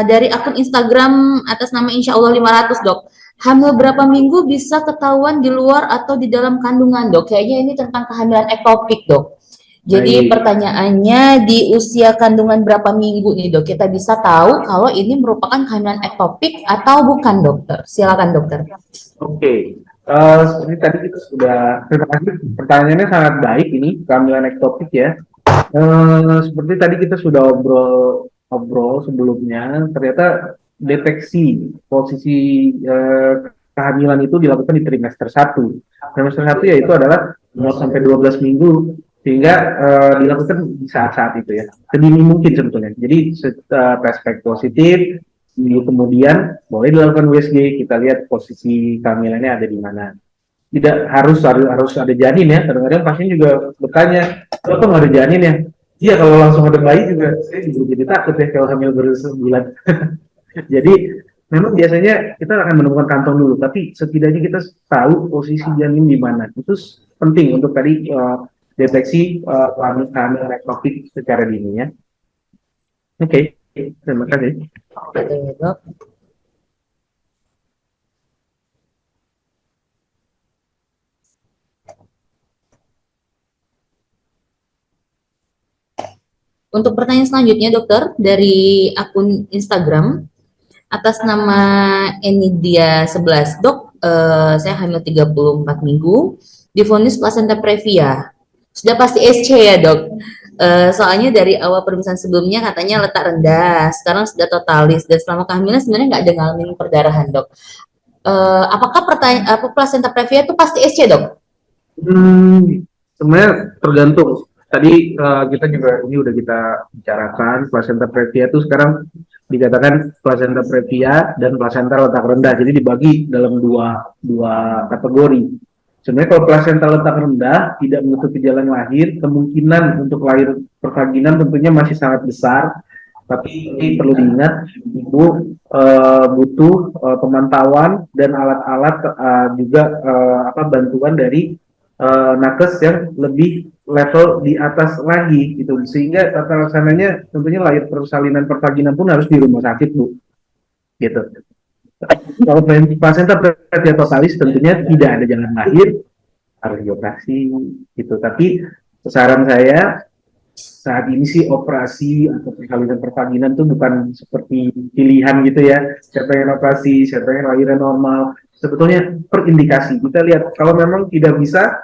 Dari akun Instagram atas nama Insya Allah 500, Dok. Hamil berapa minggu bisa ketahuan di luar atau di dalam kandungan, Dok? Kayaknya ini tentang kehamilan ektopik, Dok. Jadi pertanyaannya, di usia kandungan berapa minggu nih, Dok, kita bisa tahu kalau ini merupakan kehamilan ektopik atau bukan, Dokter? Silakan, Dokter. Oke. Seperti tadi kita sudah, terima kasih, pertanyaannya sangat baik ini, kehamilan ektopik ya. Seperti tadi kita sudah obrol sebelumnya, ternyata deteksi posisi kehamilan itu dilakukan di trimester 1. Trimester 1 yaitu adalah 0 sampai 12 minggu, sehingga dilakukan di saat-saat itu ya, sedini mungkin sebetulnya. Jadi tes pack positif, minggu kemudian boleh dilakukan USG, kita lihat posisi kehamilannya ada di mana. Tidak harus ada janin ya, kadang-kadang pasien juga bertanya, kok nggak ada janin ya? Iya, kalau langsung ada bayi juga, saya juga jadi takut ya kalau hamil baru sebulan. Jadi memang biasanya kita akan menemukan kantong dulu, tapi setidaknya kita tahu posisi janin di mana. Itu penting untuk tadi deteksi kehamilan ektopik secara dini ya. Oke, terima kasih. Oke, Dok. Untuk pertanyaan selanjutnya, Dokter, dari akun Instagram atas nama Enidia11, Dok, saya hamil 34 minggu, divonis placenta previa. Sudah pasti SC ya, Dok? Soalnya dari awal pemeriksaan sebelumnya katanya letak rendah, sekarang sudah totalis, dan selama kehamilan sebenarnya nggak ada ngalamin perdarahan, Dok. Apakah placenta previa itu pasti SC, Dok? Sebenarnya tergantung. Tadi kita juga ini udah kita bicarakan, placenta previa itu sekarang dikatakan placenta previa dan placenta letak rendah, jadi dibagi dalam dua kategori. Sebenarnya kalau placenta letak rendah tidak menutup jalan lahir, kemungkinan untuk lahir pervaginan tentunya masih sangat besar, tapi ini perlu diingat, ibu butuh pemantauan dan alat-alat juga bantuan dari nakes yang lebih level di atas lagi gitu, sehingga tata laksananya tentunya lahir persalinan pervaginan pun harus di rumah sakit, Bu, gitu. Kalau placenta previa totalis tentunya tidak ada jalan lahir, harus dioperasi gitu. Tapi saran saya saat ini sih operasi atau persalinan pervaginan itu bukan seperti pilihan gitu ya, siapa yang operasi, siapa yang lahiran normal. Sebetulnya per indikasi kita lihat, kalau memang tidak bisa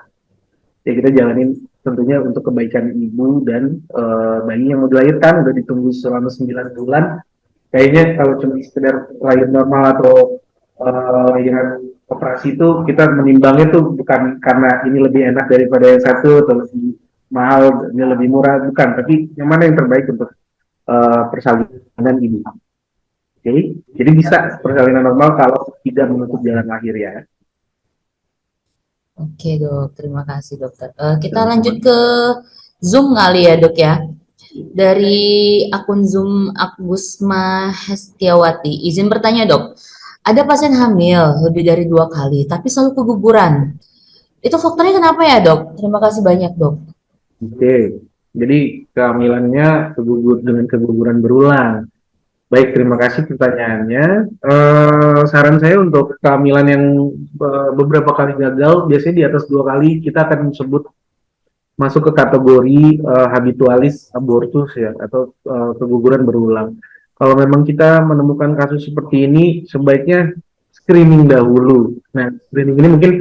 ya kita jalanin tentunya untuk kebaikan ibu dan bayi yang mau dilahirkan, udah ditunggu selama 9 bulan, kayaknya kalau cuma sekedar lahiran normal atau lahiran operasi itu kita menimbangnya tuh bukan karena ini lebih enak daripada yang satu atau lebih mahal, ini lebih murah, bukan, tapi yang mana yang terbaik untuk persalinan ibu. Oke, jadi bisa persalinan normal kalau tidak menutup jalan lahir ya. Oke dok, terima kasih dokter. Kita lanjut ke Zoom kali ya dok ya. Dari akun Zoom Akbusma Hestiawati, izin bertanya dok, ada pasien hamil lebih dari 2 kali, tapi selalu keguguran. Itu faktornya kenapa ya dok? Terima kasih banyak dok. Oke, jadi kehamilannya dengan keguguran berulang. Baik, terima kasih pertanyaannya. Saran saya untuk kehamilan yang beberapa kali gagal, biasanya di atas 2 kali, kita akan sebut masuk ke kategori habitualis abortus ya, atau keguguran berulang. Kalau memang kita menemukan kasus seperti ini, sebaiknya screening dahulu. Nah, screening ini mungkin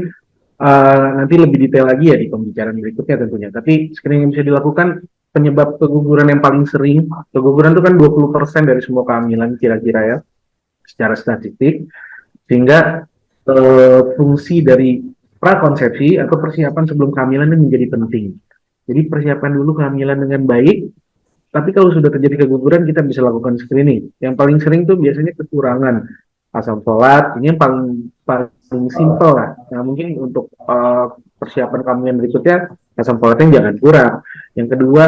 nanti lebih detail lagi ya di pembicaraan berikutnya tentunya. Tapi screening yang bisa dilakukan, penyebab keguguran yang paling sering, keguguran itu kan 20% dari semua kehamilan kira-kira ya, secara statistik, sehingga fungsi dari prakonsepsi atau persiapan sebelum kehamilan ini menjadi penting. Jadi persiapan dulu kehamilan dengan baik, tapi kalau sudah terjadi keguguran kita bisa lakukan screening. Yang paling sering tuh biasanya kekurangan asam folat, ini yang paling paling simpel lah. Nah mungkin untuk persiapan kehamilan berikutnya asam folatnya jangan kurang. Yang kedua,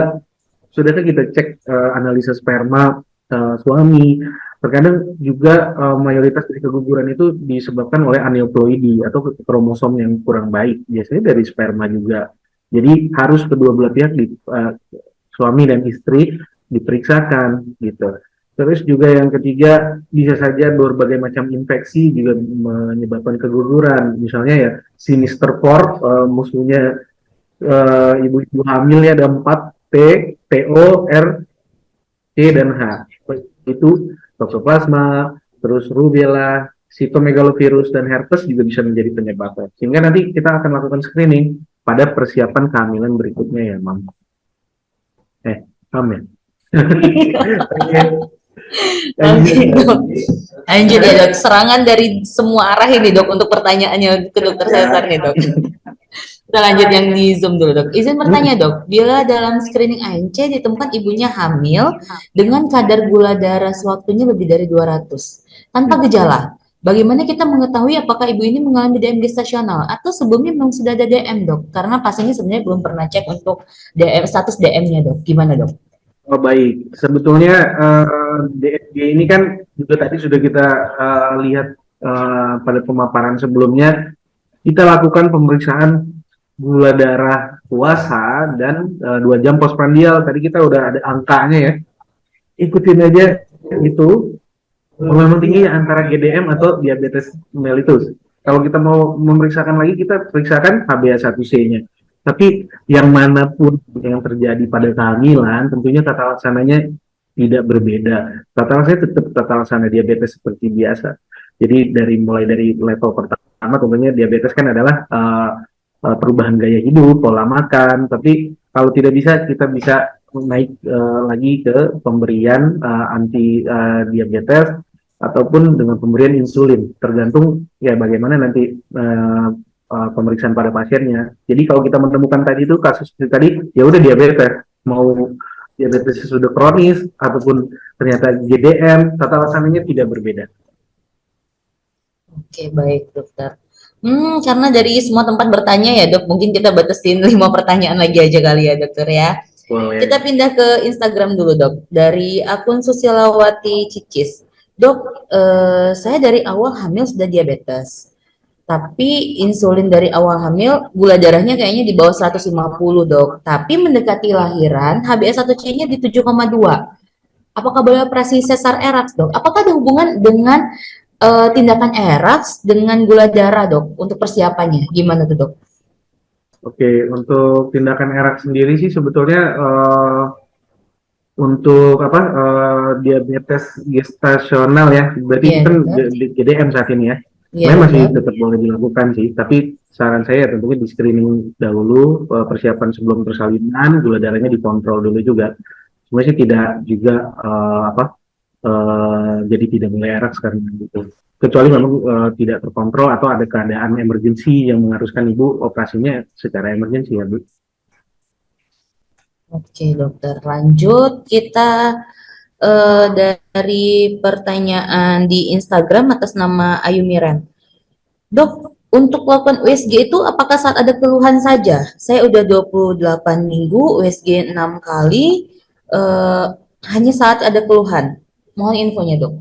sudahkah kita cek analisa sperma suami. Terkadang juga mayoritas dari keguguran itu disebabkan oleh aneuploidi atau kromosom yang kurang baik. Biasanya dari sperma juga. Jadi harus kedua belah pihak suami dan istri diperiksakan gitu. Terus juga yang ketiga, bisa saja berbagai macam infeksi juga menyebabkan keguguran. Misalnya ya sinister port, musuhnya ibu-ibu hamil ya, ada 4 T, TO, R, C, dan H. Itu toxoplasma, terus rubella, sitomegalovirus, dan herpes juga bisa menjadi penyebabnya. Sehingga nanti kita akan lakukan screening pada persiapan kehamilan berikutnya ya, Mam. Amin. Oke dok. Lanjut ya dok. Serangan dari semua arah ini dok untuk pertanyaannya ke dokter Cesar nih dok. Kita lanjut yang di Zoom dulu dok. Izin bertanya dok, bila dalam screening ANC ditemukan ibunya hamil dengan kadar gula darah sewaktunya lebih dari 200 tanpa gejala, bagaimana kita mengetahui apakah ibu ini mengalami DM gestasional atau sebelumnya memang sudah ada DM dok? Karena pasiennya sebenarnya belum pernah cek untuk DM, status DM-nya dok. Gimana dok? Oh baik, sebetulnya DSG ini kan juga tadi sudah kita lihat pada pemaparan sebelumnya, kita lakukan pemeriksaan gula darah puasa dan 2 jam postprandial. Tadi kita udah ada angkanya ya, ikutin aja itu. Memang tinggi antara GDM atau diabetes mellitus. Kalau kita mau memeriksakan lagi, kita periksakan HbA1c-nya. Tapi yang manapun yang terjadi pada kehamilan, tentunya tata laksananya tidak berbeda. Tata laksananya tetap tata laksana diabetes seperti biasa. Jadi mulai dari level pertama, tentunya diabetes kan adalah perubahan gaya hidup, pola makan. Tapi kalau tidak bisa, kita bisa naik lagi ke pemberian anti diabetes ataupun dengan pemberian insulin, tergantung ya bagaimana nanti pemeriksaan pada pasiennya. Jadi kalau kita menemukan tadi itu kasus tadi, ya udah diabetes, mau diabetes sudah kronis ataupun ternyata GDM, tata laksananya tidak berbeda. Oke, baik dokter. Karena dari semua tempat bertanya ya dok, mungkin kita batasin 5 pertanyaan lagi aja kali ya dokter ya. Boleh. Kita pindah ke Instagram dulu dok, dari akun Susilawati Cicis. Dok, saya dari awal hamil sudah diabetes. Tapi insulin dari awal hamil, gula darahnya kayaknya di bawah 150 dok. Tapi mendekati lahiran, HbA1c-nya di 7,2. Apakah boleh operasi sesar eraks dok? Apakah ada hubungan dengan tindakan eraks dengan gula darah dok? Untuk persiapannya, gimana tuh dok? Oke, untuk tindakan eraks sendiri sih sebetulnya untuk diabetes gestasional ya, berarti kan GDM saat ini ya. Masih tetap boleh dilakukan sih, tapi saran saya tentunya di screening dahulu, persiapan sebelum persalinan, gula darahnya dikontrol dulu juga. Sebenarnya sih tidak juga jadi tidak mulai erat sekarang gitu. Kecuali memang tidak terkontrol atau ada keadaan emergensi yang mengharuskan ibu operasinya secara emergensi ya Bu. Oke, dokter. Lanjut, kita dari pertanyaan di Instagram atas nama Ayu Miran. Dok, untuk melakukan USG itu apakah saat ada keluhan saja? Saya udah 28 minggu, USG 6 kali, eh, hanya saat ada keluhan. Mohon infonya, dok.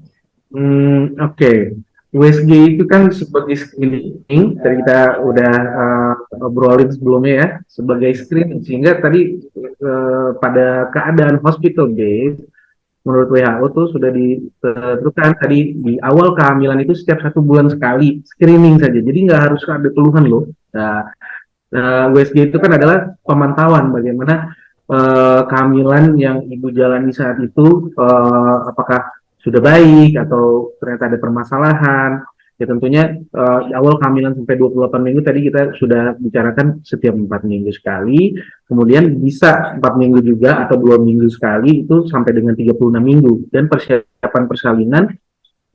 Oke. USG itu kan sebagai screening, tadi kita udah obrolin sebelumnya ya, sebagai screening, sehingga tadi pada keadaan hospital base, menurut WHO tuh sudah ditentukan tadi di awal kehamilan itu setiap 1 bulan sekali screening saja, jadi nggak harus ada keluhan loh. Nah, USG itu kan adalah pemantauan bagaimana kehamilan yang ibu jalani saat itu, apakah sudah baik atau ternyata ada permasalahan. Ya tentunya di awal kehamilan sampai 28 minggu tadi kita sudah bicarakan setiap 4 minggu sekali, kemudian bisa 4 minggu juga atau 2 minggu sekali itu sampai dengan 36 minggu, dan persiapan persalinan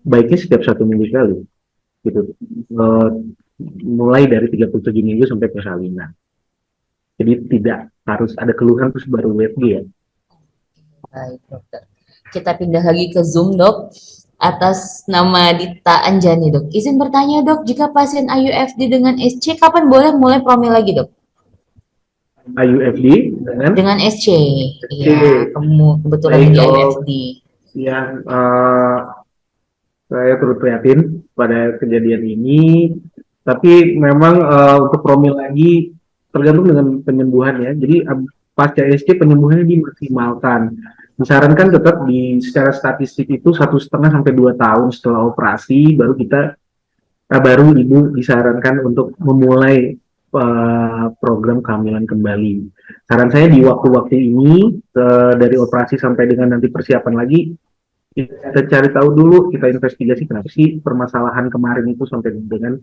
baiknya setiap 1 minggu sekali gitu. Eh, Mulai dari 37 minggu sampai persalinan. Jadi tidak harus ada keluhan terus baru WFG ya. Baik, dokter. Kita pindah lagi ke Zoom, dok. Atas nama Dita Anjani, dok. Izin bertanya, dok, jika pasien IUFD dengan SC, kapan boleh mulai promil lagi, dok? IUFD dengan Dengan SC. SC. Iya, kamu kebetulan Baik, lagi kalau IUFD. yang saya turut prihatin pada kejadian ini, tapi memang untuk promil lagi tergantung dengan penyembuhan ya. Jadi pasca SC penyembuhannya dimaksimalkan. Disarankan tetap di secara statistik itu 1,5 sampai 2 tahun setelah operasi baru ibu disarankan untuk memulai program kehamilan kembali. Saran saya di waktu-waktu ini dari operasi sampai dengan nanti persiapan lagi, kita cari tahu dulu, kita investigasi kenapa sih permasalahan kemarin itu sampai dengan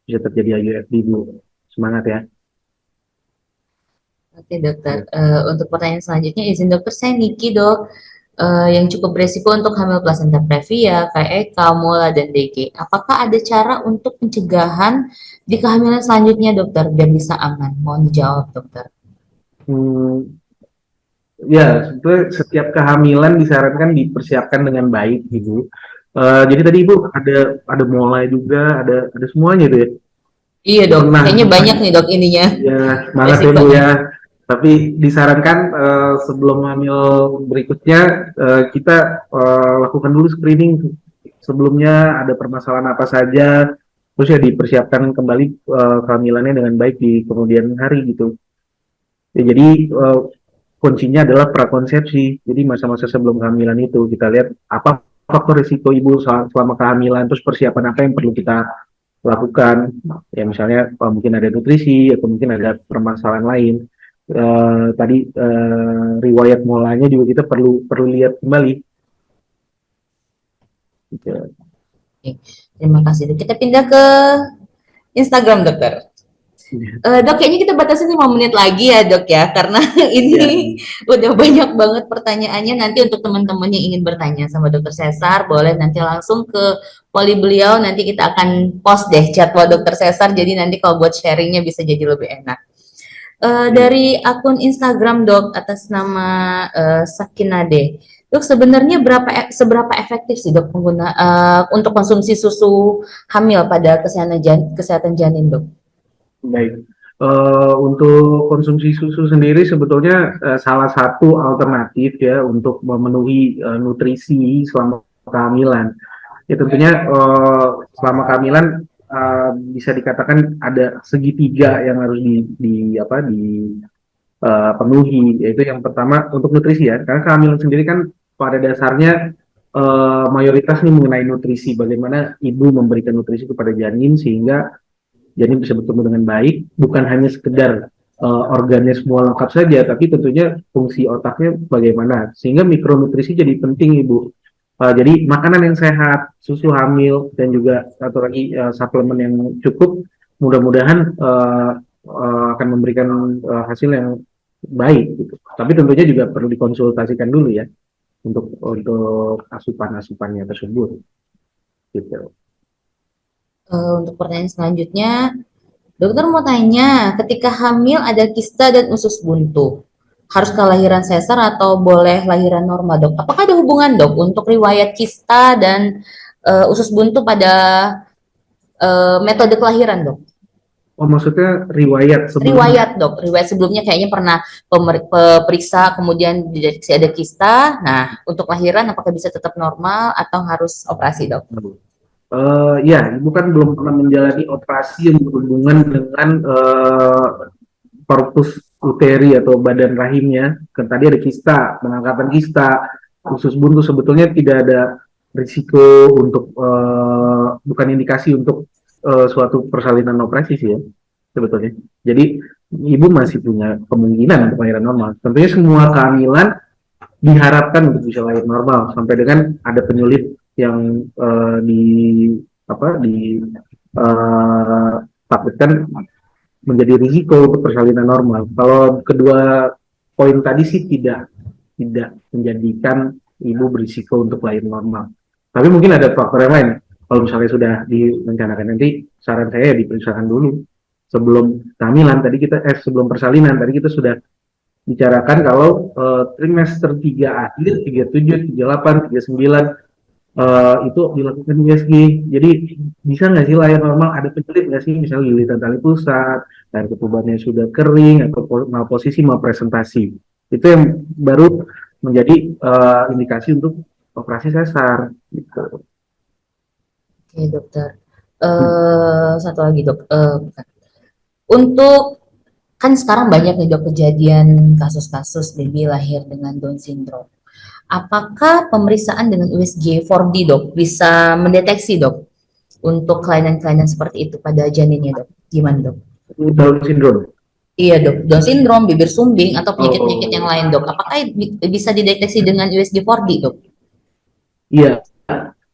bisa terjadi IUFD dulu. Semangat ya. Oke, dokter. Untuk pertanyaan selanjutnya, izin dokter, saya Niki, dok. Yang cukup beresiko untuk hamil plasenta previa, KEK, MULA, dan DG. Apakah ada cara untuk pencegahan di kehamilan selanjutnya, dokter, biar bisa aman? Mohon dijawab, dokter. Hmm, ya, sebetulnya setiap kehamilan disarankan dipersiapkan dengan baik, Ibu. Jadi tadi Ibu ada mulai juga, ada semuanya itu ya. Iya, dok. Pernah, Kayaknya banyak nih, dok, ininya. ya semangat ya Bu Resikonya. ya. Tapi disarankan sebelum hamil berikutnya kita lakukan dulu screening. Sebelumnya ada permasalahan apa saja, terus ya dipersiapkan kembali kehamilannya dengan baik di kemudian hari gitu. Ya, jadi kuncinya adalah prakonsepsi. Jadi masa-masa sebelum kehamilan itu kita lihat apa faktor risiko ibu selama kehamilan, terus persiapan apa yang perlu kita lakukan. Ya misalnya mungkin ada nutrisi atau mungkin ada permasalahan lain. Tadi riwayat mulanya juga kita perlu perlu lihat kembali. Gitu. Oke, terima kasih, dok. Kita pindah ke Instagram, dokter. Dok, kayaknya kita batasin 5 menit lagi ya, dok ya, karena Ya, ini udah banyak banget pertanyaannya. Nanti untuk teman-teman yang ingin bertanya sama dokter Cesar, boleh nanti langsung ke poli beliau, nanti kita akan post deh jadwal dokter Cesar, jadi nanti kalau buat sharingnya bisa jadi lebih enak. Dari akun Instagram, dok, atas nama Sakinade. Dok, sebenarnya seberapa efektif sih, dok, untuk konsumsi susu hamil pada kesehatan janin, dok? baik. Untuk konsumsi susu sendiri sebetulnya salah satu alternatif ya untuk memenuhi nutrisi selama kehamilan. Ya tentunya selama kehamilan bisa dikatakan ada segitiga yang harus dipenuhi, yaitu yang pertama untuk nutrisi ya, karena kehamilan sendiri kan pada dasarnya mayoritas nih mengenai nutrisi, bagaimana ibu memberikan nutrisi kepada janin sehingga janin bisa bertumbuh dengan baik, bukan hanya sekedar organnya semua lengkap saja, tapi tentunya fungsi otaknya bagaimana, sehingga mikronutrisi jadi penting ibu. Jadi makanan yang sehat, susu hamil, dan juga satu lagi suplemen yang cukup, mudah-mudahan akan memberikan hasil yang baik gitu. Tapi tentunya juga perlu dikonsultasikan dulu ya. untuk asupan-asupannya tersebut gitu. Untuk pertanyaan selanjutnya, dokter mau tanya, ketika hamil ada kista dan usus buntu, harus kelahiran sesar atau boleh lahiran normal, dok? Apakah ada hubungan, dok, untuk riwayat kista dan usus buntu pada metode kelahiran, dok? Oh, maksudnya riwayat sebelumnya? Riwayat, dok. Riwayat sebelumnya kayaknya pernah periksa, kemudian dideteksi ada kista. Nah, untuk lahiran apakah bisa tetap normal atau harus operasi, dok? Ya, ibu kan belum pernah menjalani operasi yang berhubungan dengan corpus uteri atau badan rahimnya. Kan tadi ada kista, pengangkatan kista, usus buntu sebetulnya tidak ada risiko untuk bukan indikasi untuk suatu persalinan operasi sih ya sebetulnya. Jadi ibu masih punya kemungkinan untuk lahiran normal. Tentunya semua kehamilan diharapkan untuk bisa lahir normal sampai dengan ada penyulit yang di apa di takutkan menjadi risiko untuk persalinan normal. Kalau kedua poin tadi sih tidak menjadikan ibu berisiko untuk lahir normal. Tapi mungkin ada faktor yang lain. Kalau misalnya sudah direncanakan nanti, saran saya ya diperiksakan dulu sebelum kehamilan. Tadi kita sebelum persalinan tadi kita sudah bicarakan kalau trimester 3 akhir, 37, 38, 39 itu dilakukan USG. Jadi bisa nggak sih layar normal ada pencelit nggak sih, misalnya lilitan tali pusat, air ketubannya sudah kering atau malposisi, malpresentasi. Itu yang baru menjadi indikasi untuk operasi sesar. Gitu. Oke, dokter. Satu lagi, dok. Untuk kan sekarang banyak nih, dok, kejadian kasus-kasus baby lahir dengan Down syndrome. Apakah pemeriksaan dengan USG 4D, dok, bisa mendeteksi, dok, untuk kelainan-kelainan seperti itu pada janinnya, dok? Gimana, dok? Down syndrome. Iya, dok. Down syndrome, bibir sumbing, atau penyakit-penyakit yang Oh, lain, dok. Apakah bisa dideteksi dengan USG 4D, dok? iya.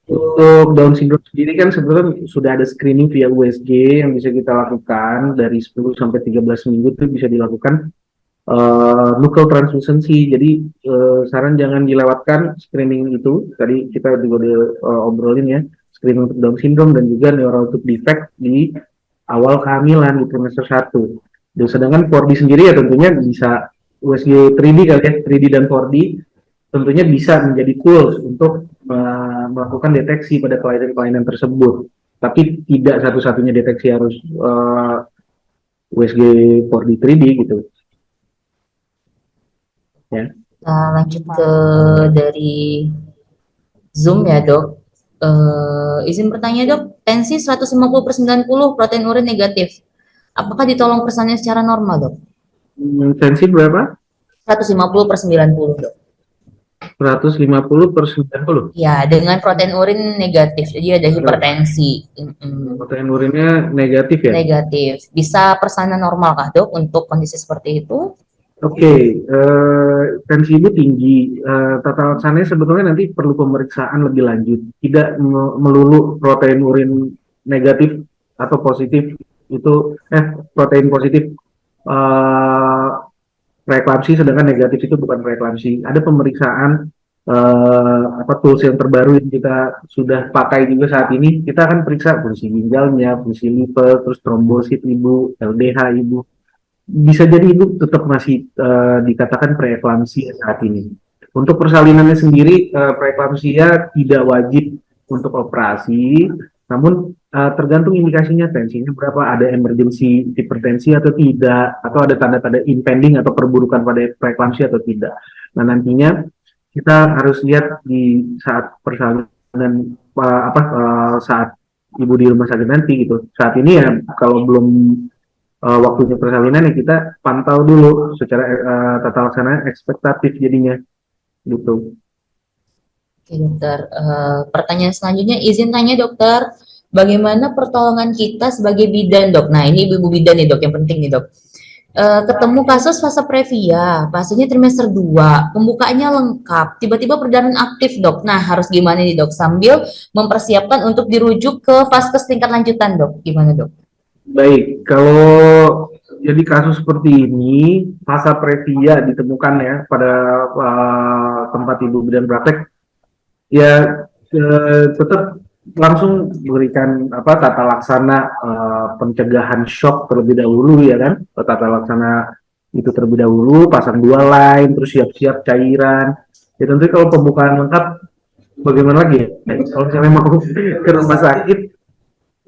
Untuk Down syndrome sendiri kan sebenarnya sudah ada screening via USG yang bisa kita lakukan dari 10 sampai 13 minggu itu bisa dilakukan nuchal translucency. Jadi saran jangan dilewatkan screening itu. Tadi kita juga udah obrolin ya, screening untuk Down syndrome dan juga neurotube defect di awal kehamilan di trimester 1. Dan sedangkan 4D sendiri ya tentunya bisa USG 3D kali ya, 3D dan 4D tentunya bisa menjadi tools untuk melakukan deteksi pada kelainan-kelainan tersebut. Tapi tidak satu-satunya deteksi harus USG 4D 3D gitu. Ya. Nah, lanjut ke dari Zoom ya, dok. Izin bertanya, dok. Tensi 150/90, protein urin negatif. Apakah ditolong persalinan secara normal, dok? Tensi berapa? 150/90, dok. 150/90. Ya, dengan protein urin negatif, jadi ada hipertensi. Protein urinnya negatif ya? Negatif. Bisa persalinan normal kah, dok, untuk kondisi seperti itu? Oke, tensi ibu tinggi. Tata laksananya sebetulnya nanti perlu pemeriksaan lebih lanjut. Tidak melulu protein urin negatif atau positif itu protein positif preeklamsi, sedangkan negatif itu bukan preeklamsi. Ada pemeriksaan tools yang terbaru yang kita sudah pakai juga saat ini. Kita akan periksa fungsi ginjalnya, fungsi liver, terus trombosit ibu, LDH ibu. Bisa jadi ibu tetap masih dikatakan preeklamsia saat ini. Untuk persalinannya sendiri, preeklamsia tidak wajib untuk operasi, namun tergantung indikasinya, tensinya berapa, ada emergency hipertensi atau tidak, atau ada tanda-tanda impending atau perburukan pada preeklamsia atau tidak. Nah, nantinya kita harus lihat di saat persalinan saat ibu di rumah sakit nanti gitu. Saat ini ya kalau belum waktunya persalinan ya kita pantau dulu secara tata laksana ekspektatif jadinya gitu. Oke, dokter. Pertanyaan selanjutnya, izin tanya, dokter, bagaimana pertolongan kita sebagai bidan, dok? Nah, ini ibu-ibu bidan nih, dok, yang penting nih, dok. Ketemu kasus fase previa, pasiennya trimester 2, pembukaannya lengkap, tiba-tiba perdarahan aktif, dok. Nah, harus gimana nih, dok? Sambil mempersiapkan untuk dirujuk ke vaskes tingkat lanjutan, dok. Gimana, dok? Baik, kalau Jadi kasus seperti ini, fasa previa ditemukan ya pada tempat ibu bidan praktek, ya tetap langsung berikan tata laksana pencegahan shock terlebih dahulu ya kan, tata laksana itu terlebih dahulu, pasang 2 line, terus siap-siap cairan. Ya tentu kalau pembukaan lengkap bagaimana lagi ya? Kalau misalnya mau ke rumah sakit,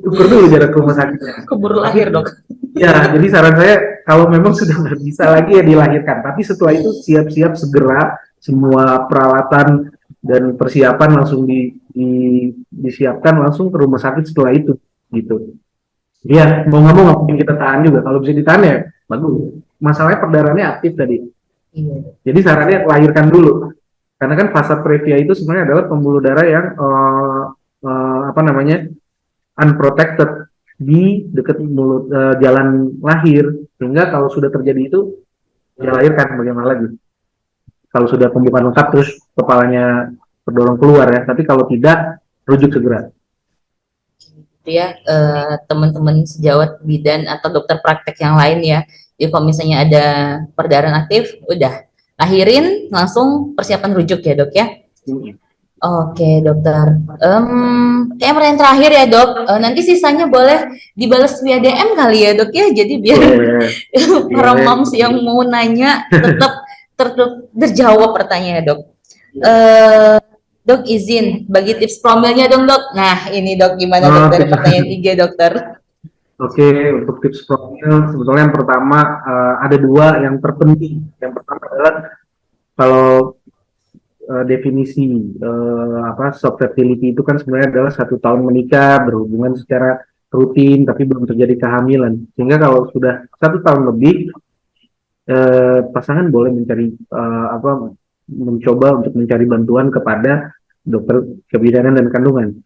ukur dulu jarak ke rumah sakitnya. Keburu lahir, Dok. Ya, jadi saran saya kalau memang sudah nggak bisa lagi ya dilahirkan. Tapi setelah itu siap-siap segera semua peralatan dan persiapan langsung disiapkan langsung ke rumah sakit setelah itu, gitu. Iya, mau nggak mau nggak mungkin kita tahan juga. Kalau bisa ditahan ya bagus. Masalahnya perdarahannya aktif tadi. Iya. Jadi sarannya lahirkan dulu. Karena kan fase previa itu sebenarnya adalah pembuluh darah yang apa namanya unprotected di dekat mulut jalan lahir, sehingga kalau sudah terjadi itu ya lahirkan bagaimana lagi. Kalau sudah pembukaan lengkap terus kepalanya terdorong keluar ya, tapi kalau tidak rujuk segera. Ya, teman-teman sejawat bidan atau dokter praktek yang lain ya. Jadi kalau misalnya ada perdarahan aktif, udah lahirin langsung persiapan rujuk ya, Dok ya. Oke, dokter. Kayak pertanyaan terakhir ya, Dok. Nanti sisanya boleh dibalas via DM kali ya, Dok ya. Jadi biar para moms yang mau nanya tetap terjawab pertanyaannya, Dok. Dok izin bagi tips promilnya dong, Dok. Nah, ini Dok gimana Dok dari pertanyaan 3, Dokter? Oke, untuk tips promil sebetulnya yang pertama ada 2 yang terpenting. Yang pertama adalah kalau definisi soft fertility itu kan sebenarnya adalah 1 tahun menikah, berhubungan secara rutin tapi belum terjadi kehamilan. Sehingga kalau sudah 1 tahun lebih, pasangan boleh mencari mencoba untuk mencari bantuan kepada dokter kebidanan dan kandungan.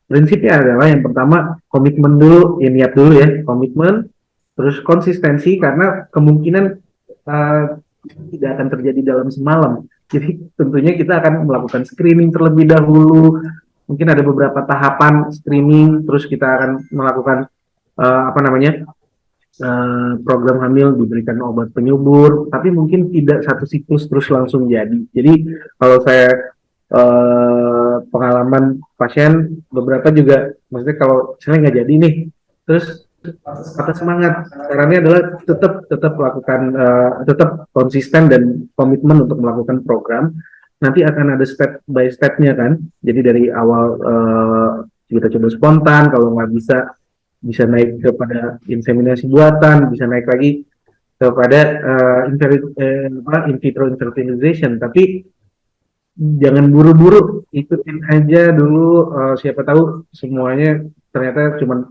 Prinsipnya adalah yang pertama komitmen dulu, ya niat dulu ya, komitmen, terus konsistensi karena kemungkinan tidak akan terjadi dalam semalam. Jadi tentunya kita akan melakukan screening terlebih dahulu. Mungkin ada beberapa tahapan screening, terus kita akan melakukan program hamil, diberikan obat penyubur, tapi mungkin tidak satu siklus terus langsung jadi. Jadi kalau saya pengalaman pasien beberapa juga, maksudnya kalau misalnya nggak jadi nih, terus patah semangat. Caranya adalah tetap lakukan, tetap konsisten dan komitmen untuk melakukan program. Nanti akan ada step by stepnya kan. Jadi dari awal kita coba spontan, kalau nggak bisa naik kepada inseminasi buatan, bisa naik lagi kepada in vitro fertilization. Tapi jangan buru-buru, ikutin aja dulu. Siapa tahu semuanya ternyata cuma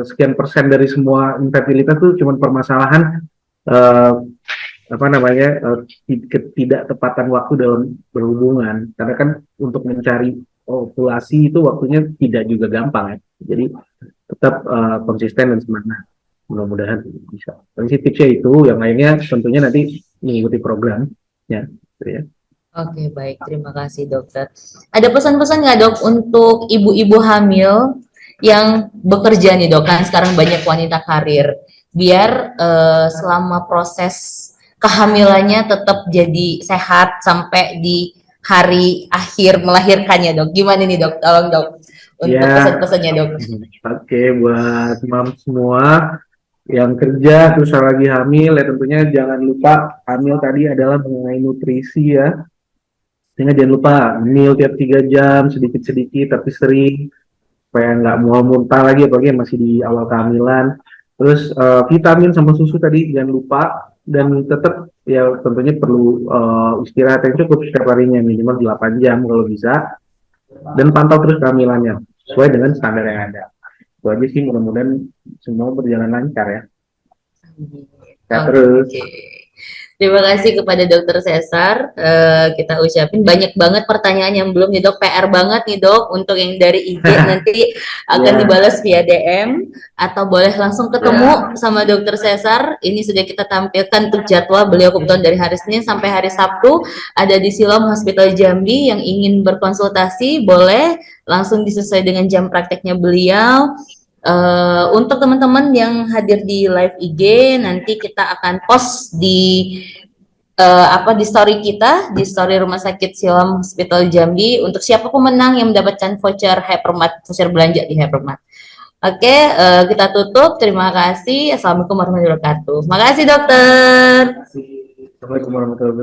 sekian persen dari semua infertilitas itu cuma permasalahan ketidaktepatan waktu dalam berhubungan. Karena kan untuk mencari ovulasi itu waktunya tidak juga gampang ya. Jadi tetap konsisten dan semangat. Mudah-mudahan bisa. Prinsip tipsnya itu, yang lainnya tentunya nanti mengikuti programnya. Gitu ya. Oke, baik. Terima kasih, Dokter. Ada pesan-pesan nggak, Dok, untuk ibu-ibu hamil yang bekerja nih, Dok? Kan sekarang banyak wanita karir. Biar selama proses kehamilannya tetap jadi sehat sampai di hari akhir melahirkannya, Dok. Gimana nih, Dok? Tolong, Dok, untuk pesan-pesannya, Dok. Oke, buat mam semua yang kerja terus lagi hamil, ya tentunya jangan lupa hamil tadi adalah mengenai nutrisi ya. Sehingga jangan lupa meal tiap 3 jam sedikit-sedikit tapi sering, supaya nggak mual muntah lagi apalagi masih di awal kehamilan. Terus vitamin sama susu tadi jangan lupa, dan tetap ya tentunya perlu istirahat yang cukup setiap harinya, minimal 8 jam kalau bisa, dan pantau terus kehamilannya sesuai dengan standar yang ada. Itu aja sih, mudah-mudahan semua berjalan lancar ya. Terus. Terima kasih kepada Dokter Cesar. Kita ucapin banyak banget pertanyaan yang belum nih, Dok. PR banget nih, Dok. Untuk yang dari IG nanti akan dibalas via DM atau boleh langsung ketemu sama Dokter Cesar. Ini sudah kita tampilkan untuk jadwal beliau kebetulan dari hari Senin sampai hari Sabtu ada di Siloam Hospital Jambi. Yang ingin berkonsultasi boleh langsung disesuaikan dengan jam prakteknya beliau. Untuk teman-teman yang hadir di live IG, nanti kita akan post di di story kita, di story Rumah Sakit Siloam Hospital Jambi untuk siapa pemenang yang mendapatkan voucher Hypermart, voucher belanja di Hypermart. Oke, kita tutup. Terima kasih. Assalamualaikum warahmatullahi wabarakatuh. Makasih dokter. Assalamualaikum warahmatullahi wabarakatuh.